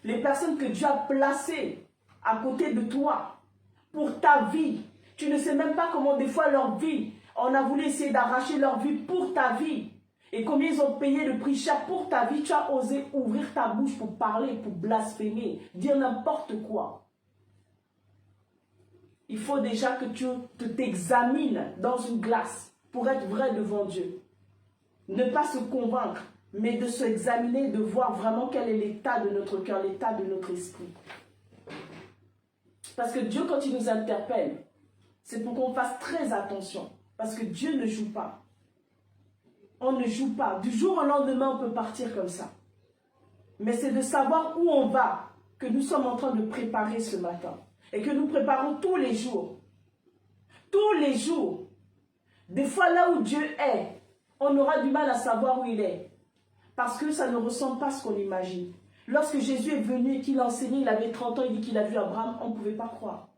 les personnes que Dieu a placées à côté de toi pour ta vie. Tu ne sais même pas comment des fois leur vie, on a voulu essayer d'arracher leur vie pour ta vie. Et combien ils ont payé le prix cher pour ta vie, tu as osé ouvrir ta bouche pour parler, pour blasphémer, dire n'importe quoi. Il faut déjà que tu t'examines dans une glace pour être vrai devant Dieu. Ne pas se convaincre, mais de s'examiner, de voir vraiment quel est l'état de notre cœur, l'état de notre esprit. Parce que Dieu, quand il nous interpelle, c'est pour qu'on fasse très attention. Parce que Dieu ne joue pas. On ne joue pas. Du jour au lendemain, on peut partir comme ça. Mais c'est de savoir où on va que nous sommes en train de préparer ce matin. Et que nous préparons tous les jours. Tous les jours. Des fois, là où Dieu est, on aura du mal à savoir où il est. Parce que ça ne ressemble pas à ce qu'on imagine. Lorsque Jésus est venu et qu'il a enseigné, il avait 30 ans, il dit qu'il a vu Abraham, on ne pouvait pas croire.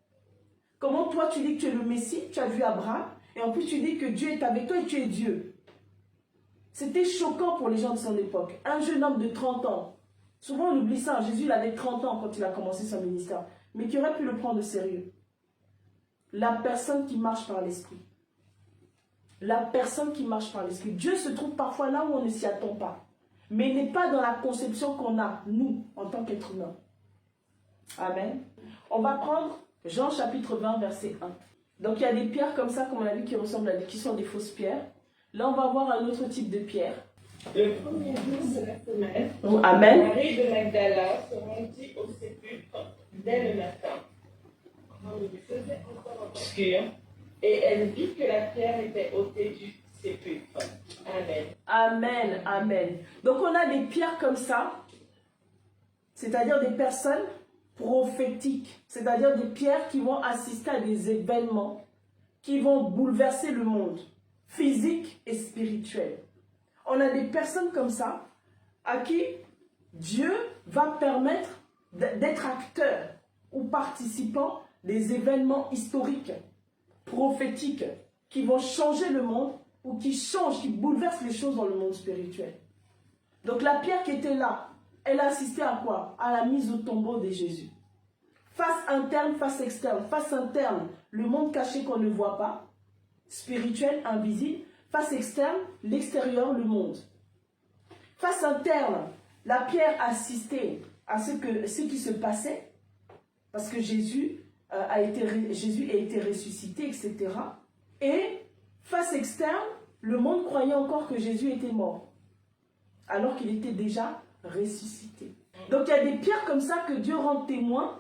Comment toi, tu dis que tu es le Messie, tu as vu Abraham, et en plus tu dis que Dieu est avec toi et tu es Dieu. C'était choquant pour les gens de son époque. Un jeune homme de 30 ans. Souvent on oublie ça. Jésus il avait 30 ans quand il a commencé son ministère. Mais qui aurait pu le prendre au sérieux. La personne qui marche par l'esprit. La personne qui marche par l'esprit. Dieu se trouve parfois là où on ne s'y attend pas. Mais il n'est pas dans la conception qu'on a, nous, en tant qu'êtres humains. Amen. On va prendre Jean chapitre 20, verset 1. Donc il y a des pierres comme ça, comme on a vu, qui sont des fausses pierres. Là, on va voir un autre type de pierre. Le premier jour de la semaine, Amen. Marie de Magdala se rendit au sépulcre dès le matin, quand il faisait encore obscur, et elle vit que la pierre était ôtée du sépulcre. Amen. Amen, amen. Donc on a des pierres comme ça, c'est-à-dire des personnes prophétiques, c'est-à-dire des pierres qui vont assister à des événements qui vont bouleverser le monde. Physique et spirituel. On a des personnes comme ça à qui Dieu va permettre d'être acteur ou participant des événements historiques, prophétiques, qui vont changer le monde ou qui changent, qui bouleversent les choses dans le monde spirituel. Donc la pierre qui était là, elle a assisté à quoi? À la mise au tombeau de Jésus. Face interne, face externe. Face interne, le monde caché qu'on ne voit pas. Spirituel, invisible. Face externe, l'extérieur, le monde. Face interne, la pierre assistait à ce qui se passait, parce que Jésus a été ressuscité, etc. Et face externe, le monde croyait encore que Jésus était mort, alors qu'il était déjà ressuscité. Donc il y a des pierres comme ça que Dieu rend témoin,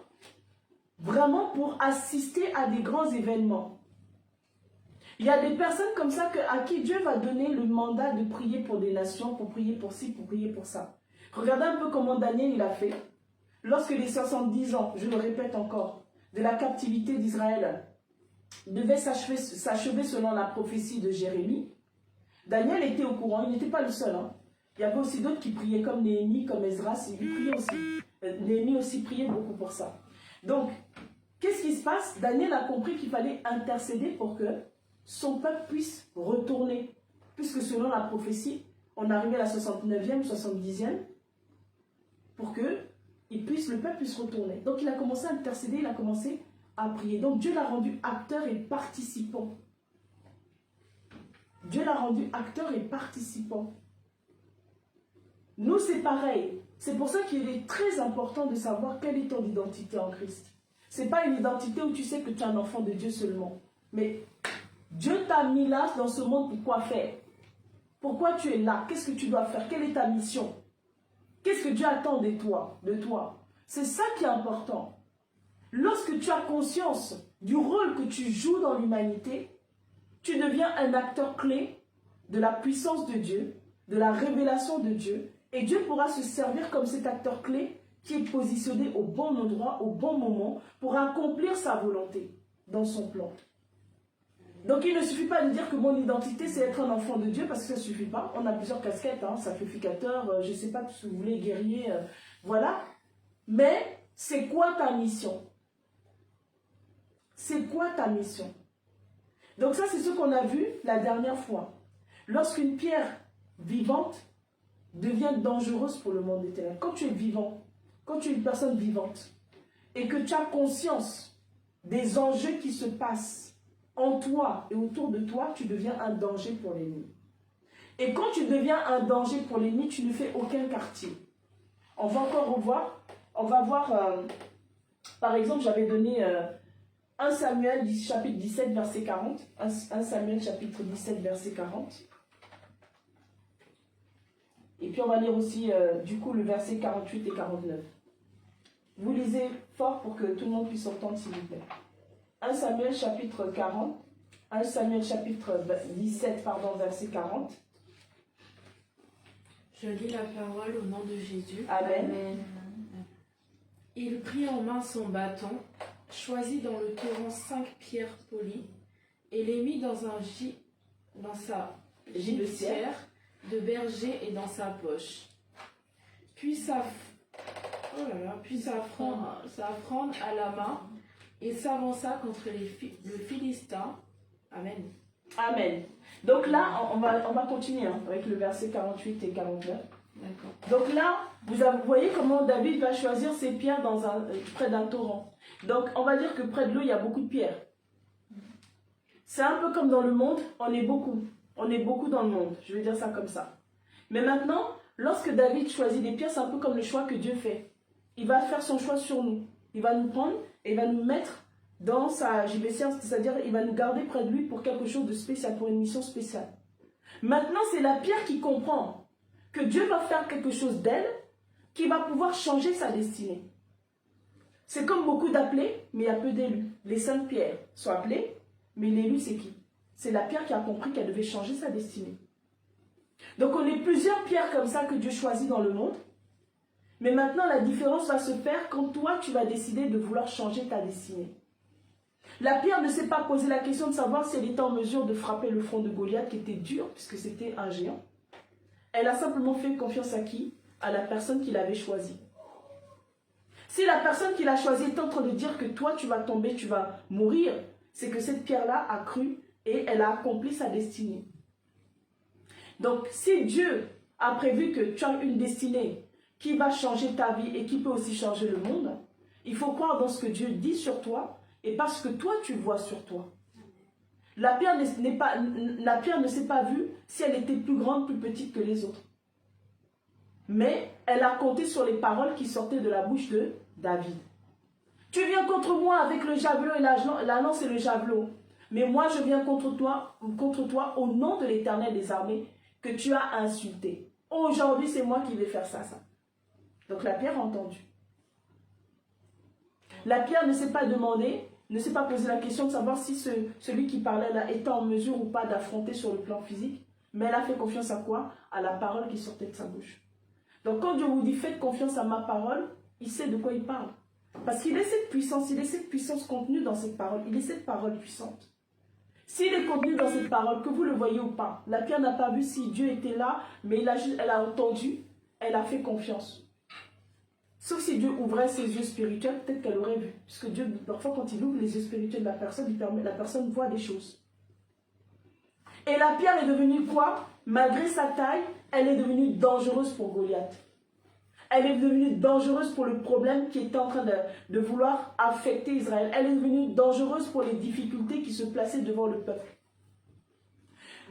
vraiment pour assister à des grands événements. Il y a des personnes comme ça à qui Dieu va donner le mandat de prier pour des nations, pour prier pour ci, pour prier pour ça. Regardez un peu comment Daniel il a fait. Lorsque les 70 ans, je le répète encore, de la captivité d'Israël devaient s'achever selon la prophétie de Jérémie, Daniel était au courant, il n'était pas le seul. Hein. Il y avait aussi d'autres qui priaient comme Néhémie, comme Esdras, ils priaient aussi. Néhémie aussi priait beaucoup pour ça. Donc, qu'est-ce qui se passe? Daniel a compris qu'il fallait intercéder pour que son peuple puisse retourner. Puisque selon la prophétie, on arrivait à la 69e, 70e, pour que le peuple puisse retourner. Donc il a commencé à intercéder, il a commencé à prier. Donc Dieu l'a rendu acteur et participant. Dieu l'a rendu acteur et participant. Nous, c'est pareil. C'est pour ça qu'il est très important de savoir quelle est ton identité en Christ. Ce n'est pas une identité où tu sais que tu es un enfant de Dieu seulement. Mais Dieu t'a mis là dans ce monde pour quoi faire? Pourquoi tu es là? Qu'est-ce que tu dois faire? Quelle est ta mission? Qu'est-ce que Dieu attend de toi? C'est ça qui est important. lorsque tu as conscience du rôle que tu joues dans l'humanité, tu deviens un acteur clé de la puissance de Dieu, de la révélation de Dieu, et Dieu pourra se servir comme cet acteur clé qui est positionné au bon endroit, au bon moment, pour accomplir sa volonté dans son plan. Donc il ne suffit pas de dire que mon identité c'est être un enfant de Dieu, parce que ça ne suffit pas. On a plusieurs casquettes, hein, sacrificateur, je ne sais pas tout ce que vous voulez, guerrier, voilà. Mais c'est quoi ta mission? C'est quoi ta mission? Donc ça c'est ce qu'on a vu la dernière fois. Lorsqu'une pierre vivante devient dangereuse pour le monde éternel, quand tu es vivant, quand tu es une personne vivante, et que tu as conscience des enjeux qui se passent en toi et autour de toi, tu deviens un danger pour l'ennemi. Et quand tu deviens un danger pour l'ennemi, tu ne fais aucun quartier. On va encore revoir, on va voir, par exemple, j'avais donné 1 Samuel chapitre 17, verset 40. 1 Samuel chapitre 17, verset 40. Et puis on va lire aussi, du coup, le verset 48 et 49. Vous lisez fort pour que tout le monde puisse entendre, s'il vous plaît. 1 Samuel chapitre 40. 1 Samuel chapitre 17, pardon, verset 40. Je lis la parole au nom de Jésus. Amen. Amen. Il prit en main son bâton, choisit dans le torrent 5 pierres polies, et les mit dans sa gibecière de berger et dans sa poche. Puis sa fronde à la main, il s'avança contre le Philistin. Amen. Amen. Donc là, on va continuer hein, avec le verset 48 et 49. D'accord. Donc là, vous voyez comment David va choisir ses pierres près d'un torrent. Donc on va dire que près de l'eau, il y a beaucoup de pierres. C'est un peu comme dans le monde, on est beaucoup. On est beaucoup dans le monde, je vais dire ça comme ça. Mais maintenant, lorsque David choisit des pierres, c'est un peu comme le choix que Dieu fait. Il va faire son choix sur nous. Il va nous prendre et il va nous mettre dans sa gibecière, c'est-à-dire il va nous garder près de lui pour quelque chose de spécial, pour une mission spéciale. Maintenant, c'est la pierre qui comprend que Dieu va faire quelque chose d'elle qui va pouvoir changer sa destinée. C'est comme beaucoup d'appelés, mais il y a peu d'élus. Les 5 pierres sont appelées, mais l'élu c'est qui? C'est la pierre qui a compris qu'elle devait changer sa destinée. Donc on est plusieurs pierres comme ça que Dieu choisit dans le monde. Mais maintenant la différence va se faire quand toi tu vas décider de vouloir changer ta destinée. La pierre ne s'est pas posé la question de savoir si elle était en mesure de frapper le front de Goliath qui était dur puisque c'était un géant. Elle a simplement fait confiance à qui? À la personne qui l'avait choisie. Si la personne qui l'a choisie est en train de dire que toi tu vas tomber, tu vas mourir, c'est que cette pierre-là a cru et elle a accompli sa destinée. Donc, si Dieu a prévu que tu as une destinée qui va changer ta vie et qui peut aussi changer le monde, il faut croire dans ce que Dieu dit sur toi et parce que toi, tu vois sur toi. La pierre ne s'est pas vue si elle était plus grande, plus petite que les autres. Mais elle a compté sur les paroles qui sortaient de la bouche de David. Tu viens contre moi avec le javelot et la lance et le javelot. Mais moi, je viens contre toi au nom de l'Éternel des armées que tu as insulté. Aujourd'hui, c'est moi qui vais faire ça. Donc la pierre a entendu. La pierre ne s'est pas demandé, ne s'est pas posé la question de savoir si celui qui parlait là était en mesure ou pas d'affronter sur le plan physique. Mais elle a fait confiance à quoi? À la parole qui sortait de sa bouche. Donc quand Dieu vous dit faites confiance à ma parole, il sait de quoi il parle. Parce qu'il est cette puissance contenue dans cette parole. Il est cette parole puissante. S'il est contenu dans cette parole, que vous le voyez ou pas, la pierre n'a pas vu si Dieu était là, mais elle a entendu, elle a fait confiance. Sauf si Dieu ouvrait ses yeux spirituels, peut-être qu'elle aurait vu. Puisque Dieu, parfois, quand il ouvre les yeux spirituels de la personne voit des choses. Et la pierre est devenue quoi? Malgré sa taille, elle est devenue dangereuse pour Goliath. Elle est devenue dangereuse pour le problème qui était en train de vouloir affecter Israël. Elle est devenue dangereuse pour les difficultés qui se plaçaient devant le peuple.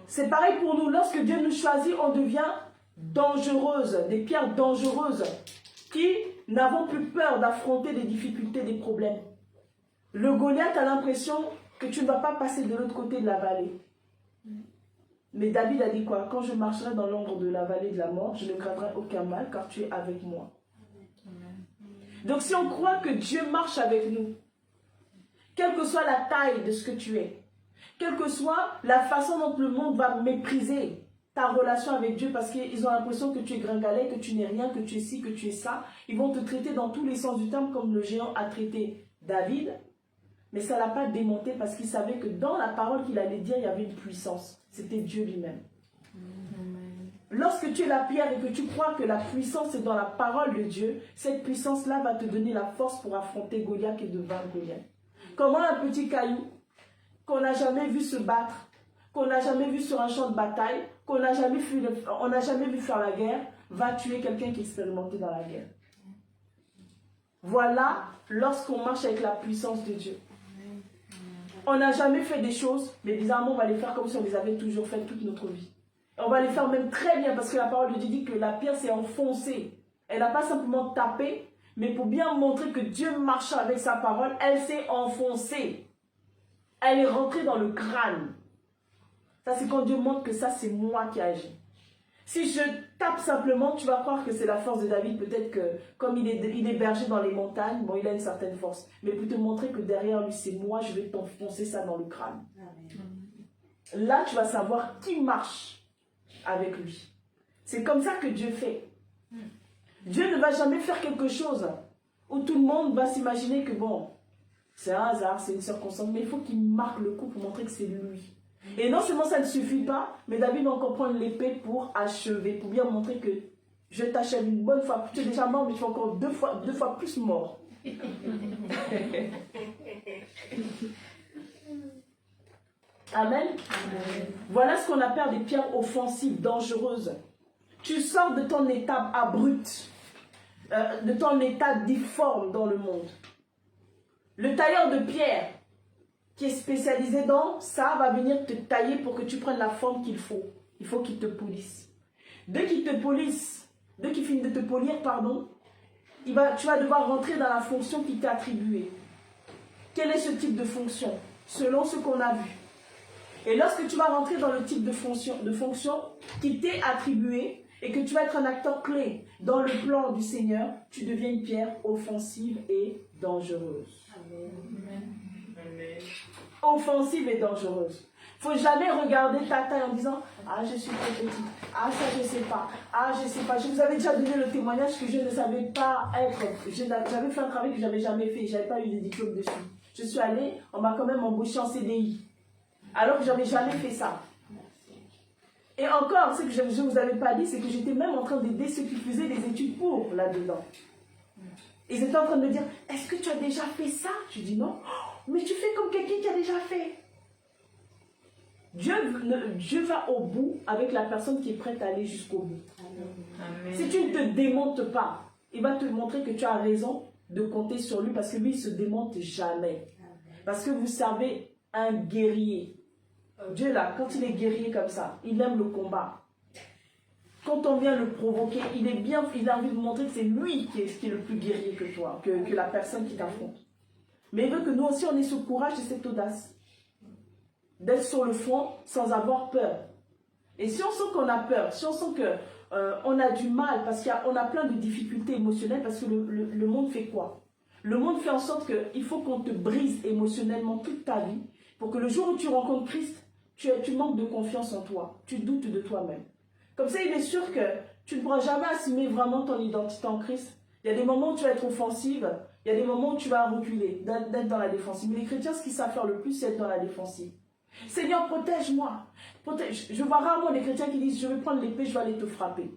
C'est pareil pour nous. Lorsque Dieu nous choisit, on devient dangereuse, des pierres dangereuses qui n'avons plus peur d'affronter des difficultés, des problèmes. Le Goliath a l'impression que tu ne vas pas passer de l'autre côté de la vallée. Mais David a dit quoi? Quand je marcherai dans l'ombre de la vallée de la mort, je ne craindrai aucun mal, car tu es avec moi. Donc si on croit que Dieu marche avec nous, Quelle que soit la taille de ce que tu es, quelle que soit la façon dont le monde va mépriser ta relation avec Dieu parce qu'ils ont l'impression que tu es gringalet, que tu n'es rien, que tu es ci, que tu es ça. Ils vont te traiter dans tous les sens du terme comme le géant a traité David. Mais ça ne l'a pas démonté parce qu'il savait que dans la parole qu'il allait dire, il y avait une puissance. C'était Dieu lui-même. Lorsque tu es la pierre et que tu crois que la puissance est dans la parole de Dieu, cette puissance-là va te donner la force pour affronter Goliath et de vaincre Goliath. Comment un petit caillou qu'on n'a jamais vu se battre, qu'on n'a jamais vu sur un champ de bataille, qu'on n'a jamais vu faire la guerre, va tuer quelqu'un qui est expérimenté dans la guerre. Voilà lorsqu'on marche avec la puissance de Dieu. On n'a jamais fait des choses, mais bizarrement on va les faire comme si on les avait toujours faites toute notre vie. Et on va les faire même très bien parce que la parole de Dieu dit que la pierre s'est enfoncée. Elle n'a pas simplement tapé, mais pour bien montrer que Dieu marche avec sa parole, elle s'est enfoncée. Elle est rentrée dans le crâne. Ça, c'est quand Dieu montre que ça, c'est moi qui agis. Si je tape simplement, tu vas croire que c'est la force de David. Peut-être que, comme il est berger dans les montagnes, bon, il a une certaine force. Mais pour te montrer que derrière lui, c'est moi, je vais t'enfoncer ça dans le crâne. Amen. Là, tu vas savoir qui marche avec lui. C'est comme ça que Dieu fait. Dieu ne va jamais faire quelque chose où tout le monde va s'imaginer que, bon, c'est un hasard, c'est une circonstance, mais il faut qu'il marque le coup pour montrer que c'est lui. Et non seulement ça ne suffit pas, mais David va encore prendre l'épée pour achever, pour bien montrer que je t'achève une bonne fois. Tu es déjà mort, mais tu es encore deux fois plus mort. Amen. Voilà ce qu'on appelle des pierres offensives, dangereuses. Tu sors de ton état abrupt, de ton état difforme dans le monde. Le tailleur de pierre, qui est spécialisé dans ça, va venir te tailler pour que tu prennes la forme qu'il faut. Il faut qu'il te polisse. Dès qu'il finit de te polir, pardon, tu vas devoir rentrer dans la fonction qui t'est attribuée. Quel est ce type de fonction? Selon ce qu'on a vu. Et lorsque tu vas rentrer dans le type de fonction qui t'est attribuée et que tu vas être un acteur clé dans le plan du Seigneur, tu deviens une pierre offensive et dangereuse. Amen. Offensive et dangereuse. Il ne faut jamais regarder ta taille en disant « Ah, je suis trop petite. Ah, ça, je ne sais pas. Ah, je ne sais pas. » Je vous avais déjà donné le témoignage que je ne savais pas être. J'avais fait un travail que je n'avais jamais fait. Je n'avais pas eu de diplôme dessus. Je suis allée, on m'a quand même embauché en CDI. Alors que je n'avais jamais fait ça. Et encore, ce que je ne vous avais pas dit, c'est que j'étais même en train d'aider ceux qui faisaient des études pour là-dedans. Ils étaient en train de me dire « Est-ce que tu as déjà fait ça ?» Je dis « Non. » Mais tu fais comme quelqu'un qui a déjà fait. Dieu va au bout avec la personne qui est prête à aller jusqu'au bout. Amen. Si tu ne te démontes pas, il va te montrer que tu as raison de compter sur lui parce que lui, il ne se démonte jamais. Parce que vous savez, un guerrier, Dieu là, quand il est guerrier comme ça, il aime le combat. Quand on vient le provoquer, il a envie de montrer que c'est lui qui est le plus guerrier que toi, que la personne qui t'affronte. Mais il veut que nous aussi, on ait ce courage et cette audace. D'être sur le front sans avoir peur. Et si on sent qu'on a peur, si on sent qu'on a du mal, parce qu'on a plein de difficultés émotionnelles, parce que le monde fait quoi? Le monde fait en sorte qu'il faut qu'on te brise émotionnellement toute ta vie, pour que le jour où tu rencontres Christ, tu manques de confiance en toi. Tu doutes de toi-même. Comme ça, il est sûr que tu ne pourras jamais assumer vraiment ton identité en Christ. Il y a des moments où tu vas être offensive, il y a des moments où tu vas reculer, d'être dans la défensive. Mais les chrétiens, ce qu'ils savent faire le plus, c'est être dans la défensive. Seigneur, protège-moi. Je vois rarement des chrétiens qui disent, je vais prendre l'épée, je vais aller te frapper.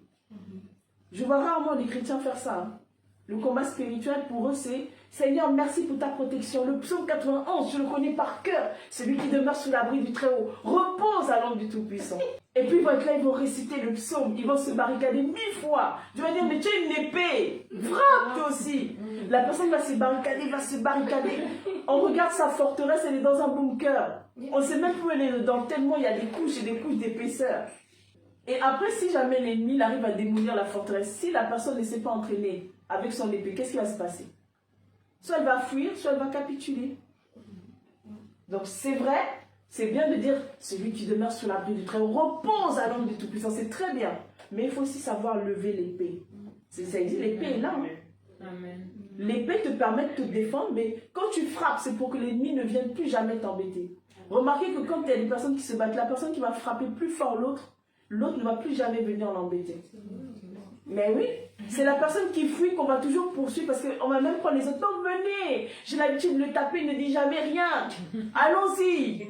Je vois rarement des chrétiens faire ça. Hein. Le combat spirituel, pour eux, c'est, Seigneur, merci pour ta protection. Le psaume 91, je le connais par cœur. Celui qui demeure sous l'abri du Très-Haut repose à l'ombre du Tout-Puissant. Et puis, ils vont être là, ils vont réciter le psaume. Ils vont se barricader 1000 fois. Je vais dire, mais tu as une épée. Frappe toi aussi. La personne va se barricader, On regarde sa forteresse, elle est dans un bunker. On ne sait même plus où elle est dedans, tellement il y a des couches et des couches d'épaisseur. Et après, si jamais l'ennemi arrive à démolir la forteresse, si la personne ne s'est pas entraînée avec son épée, qu'est-ce qui va se passer? Soit elle va fuir, soit elle va capituler. Donc c'est vrai, c'est bien de dire, celui qui demeure sous l'abri du Très-Haut repose à l'ombre du Tout-Puissant, c'est très bien. Mais il faut aussi savoir lever l'épée. Ça existe, l'épée est là. Hein. Amen. L'épée te permet de te défendre, mais quand tu frappes, c'est pour que l'ennemi ne vienne plus jamais t'embêter. Remarquez que quand il y a des personnes qui se battent, la personne qui va frapper plus fort l'autre, l'autre ne va plus jamais venir l'embêter. Mais oui, c'est la personne qui fuit qu'on va toujours poursuivre parce qu'on va même prendre les autres. Non, venez, j'ai l'habitude de le taper, il ne dit jamais rien. Allons-y.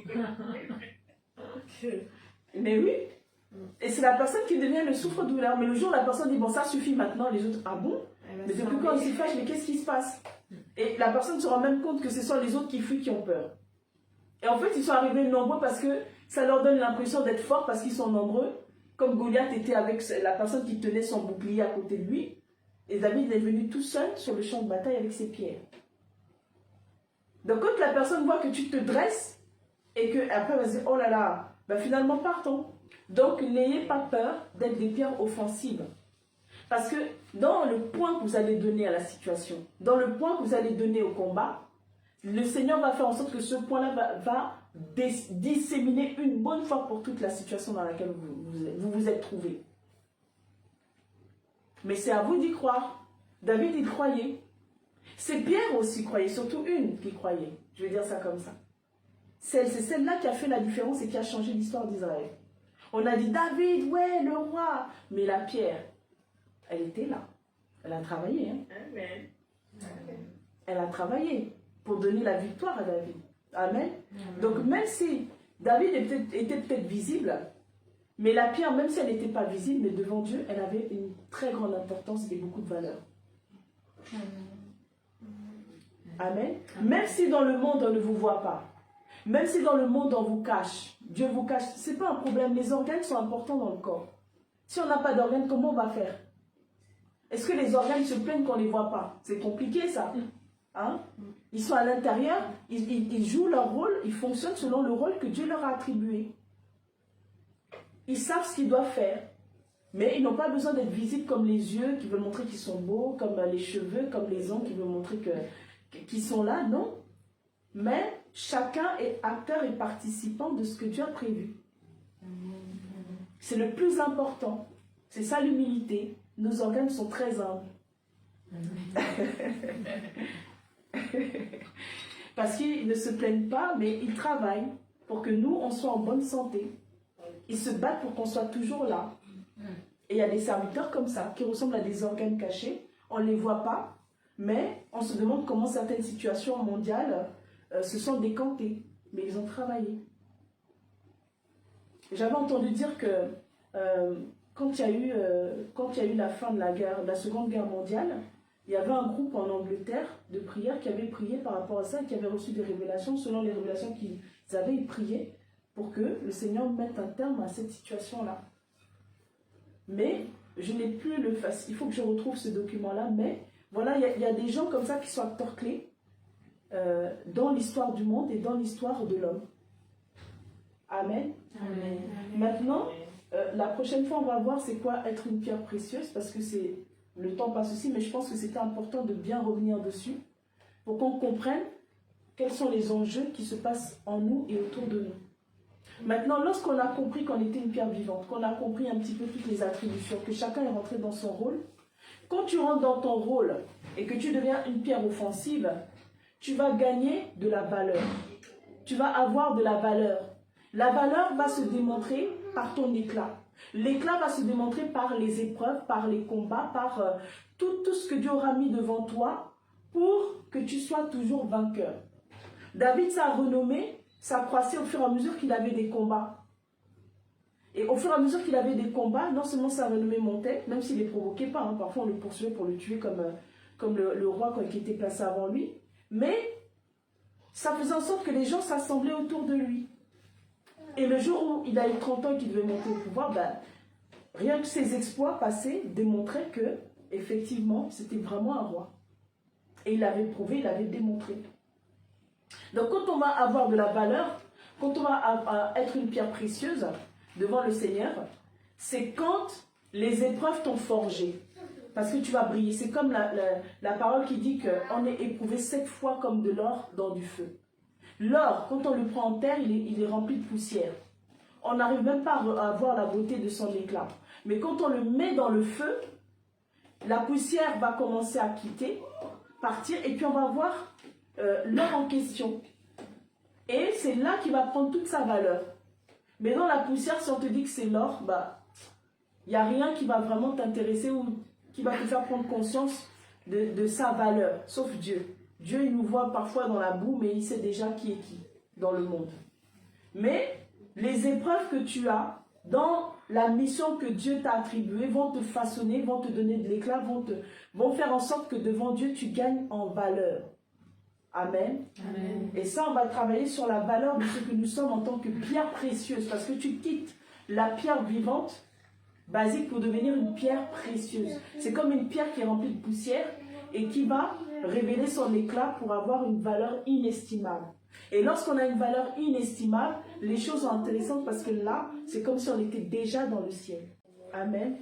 Mais oui. Et c'est la personne qui devient le souffre-douleur. Mais le jour où la personne dit, bon, ça suffit maintenant, les autres, ah bon? Mais depuis quand on s'y fâche, mais qu'est-ce qui se passe? Et la personne se rend même compte que ce sont les autres qui fuient qui ont peur. Et en fait, ils sont arrivés nombreux parce que ça leur donne l'impression d'être forts parce qu'ils sont nombreux. Comme Goliath était avec la personne qui tenait son bouclier à côté de lui. Et David est venu tout seul sur le champ de bataille avec ses pierres. Donc quand la personne voit que tu te dresses et qu'après elle va se dire, oh là là, ben finalement partons. Donc n'ayez pas peur d'être des pierres offensives. Parce que dans le point que vous allez donner à la situation, dans le point que vous allez donner au combat, le Seigneur va faire en sorte que ce point-là va disséminer une bonne fois pour toute la situation dans laquelle vous êtes trouvé. Mais c'est à vous d'y croire. David, il croyait. C'est Pierre aussi croyait, surtout une qui croyait. Je vais dire ça comme ça. C'est celle-là qui a fait la différence et qui a changé l'histoire d'Israël. On a dit David, ouais, le roi. Mais la Pierre, elle était là. Elle a travaillé. Hein? Amen. Elle a travaillé pour donner la victoire à David. Amen. Donc même si David était peut-être visible, mais la pierre, même si elle n'était pas visible, mais devant Dieu, elle avait une très grande importance et beaucoup de valeur. Amen. Même si dans le monde on ne vous voit pas, même si dans le monde on vous cache, Dieu vous cache, ce n'est pas un problème. Les organes sont importants dans le corps. Si on n'a pas d'organes, comment on va faire? Est-ce que les organes se plaignent qu'on ne les voit pas? C'est compliqué ça. Hein? Ils sont à l'intérieur, ils jouent leur rôle, ils fonctionnent selon le rôle que Dieu leur a attribué. Ils savent ce qu'ils doivent faire, mais ils n'ont pas besoin d'être visibles comme les yeux qui veulent montrer qu'ils sont beaux, comme les cheveux, comme les ongles qui veulent montrer qu'ils sont là, non. Mais chacun est acteur et participant de ce que Dieu a prévu. C'est le plus important. C'est ça l'humilité. Nos organes sont très humbles. Parce qu'ils ne se plaignent pas, mais ils travaillent pour que nous, on soit en bonne santé. Ils se battent pour qu'on soit toujours là. Et il y a des serviteurs comme ça, qui ressemblent à des organes cachés. On ne les voit pas, mais on se demande comment certaines situations mondiales se sont décantées. Mais ils ont travaillé. J'avais entendu dire que quand il y a eu la fin de la Seconde Guerre mondiale, il y avait un groupe en Angleterre de prière qui avait prié par rapport à ça, qui avait reçu des révélations. Selon les révélations qu'ils avaient, ils priaient pour que le Seigneur mette un terme à cette situation-là. Mais je n'ai plus il faut que je retrouve ce document-là. Mais voilà, il y a des gens comme ça qui sont acteurs clés dans l'histoire du monde et dans l'histoire de l'homme. Amen. Amen. Maintenant, la prochaine fois, on va voir c'est quoi être une pierre précieuse, parce que le temps passe aussi, mais je pense que c'était important de bien revenir dessus pour qu'on comprenne quels sont les enjeux qui se passent en nous et autour de nous. Maintenant, lorsqu'on a compris qu'on était une pierre vivante, qu'on a compris un petit peu toutes les attributions, que chacun est rentré dans son rôle, quand tu rentres dans ton rôle et que tu deviens une pierre offensive, tu vas gagner de la valeur. Tu vas avoir de la valeur. La valeur va se démontrer par ton éclat. L'éclat va se démontrer par les épreuves, par les combats, par tout ce que Dieu aura mis devant toi pour que tu sois toujours vainqueur. David, sa renommée, ça croissait au fur et à mesure qu'il avait des combats. Et au fur et à mesure qu'il avait des combats, non seulement sa renommée montait, même s'il ne les provoquait pas, hein, parfois on le poursuivait pour le tuer comme le roi qui était placé avant lui, mais ça faisait en sorte que les gens s'assemblaient autour de lui. Et le jour où il a eu 30 ans et qu'il devait monter au pouvoir, rien que ses exploits passés démontraient que, effectivement, c'était vraiment un roi. Et il avait prouvé, il avait démontré. Donc quand on va avoir de la valeur, quand on va être une pierre précieuse devant le Seigneur, c'est quand les épreuves t'ont forgé. Parce que tu vas briller. C'est comme la parole qui dit qu'on est éprouvé 7 fois comme de l'or dans du feu. L'or, quand on le prend en terre, il est rempli de poussière. On n'arrive même pas à voir la beauté de son éclat. Mais quand on le met dans le feu, la poussière va commencer à quitter, partir, et puis on va voir l'or en question. Et c'est là qu'il va prendre toute sa valeur. Mais dans la poussière, si on te dit que c'est l'or, bah, il n'y a rien qui va vraiment t'intéresser ou qui va te faire prendre conscience de sa valeur, sauf Dieu. Dieu, il nous voit parfois dans la boue, mais il sait déjà qui est qui dans le monde. Mais les épreuves que tu as dans la mission que Dieu t'a attribuée vont te façonner, vont te donner de l'éclat, vont faire en sorte que devant Dieu, tu gagnes en valeur. Amen. Amen. Et ça, on va travailler sur la valeur de ce que nous sommes en tant que pierre précieuse, parce que tu quittes la pierre vivante, basique, pour devenir une pierre précieuse. C'est comme une pierre qui est remplie de poussière et qui va révéler son éclat pour avoir une valeur inestimable. Et lorsqu'on a une valeur inestimable, les choses sont intéressantes parce que là, c'est comme si on était déjà dans le ciel. Amen.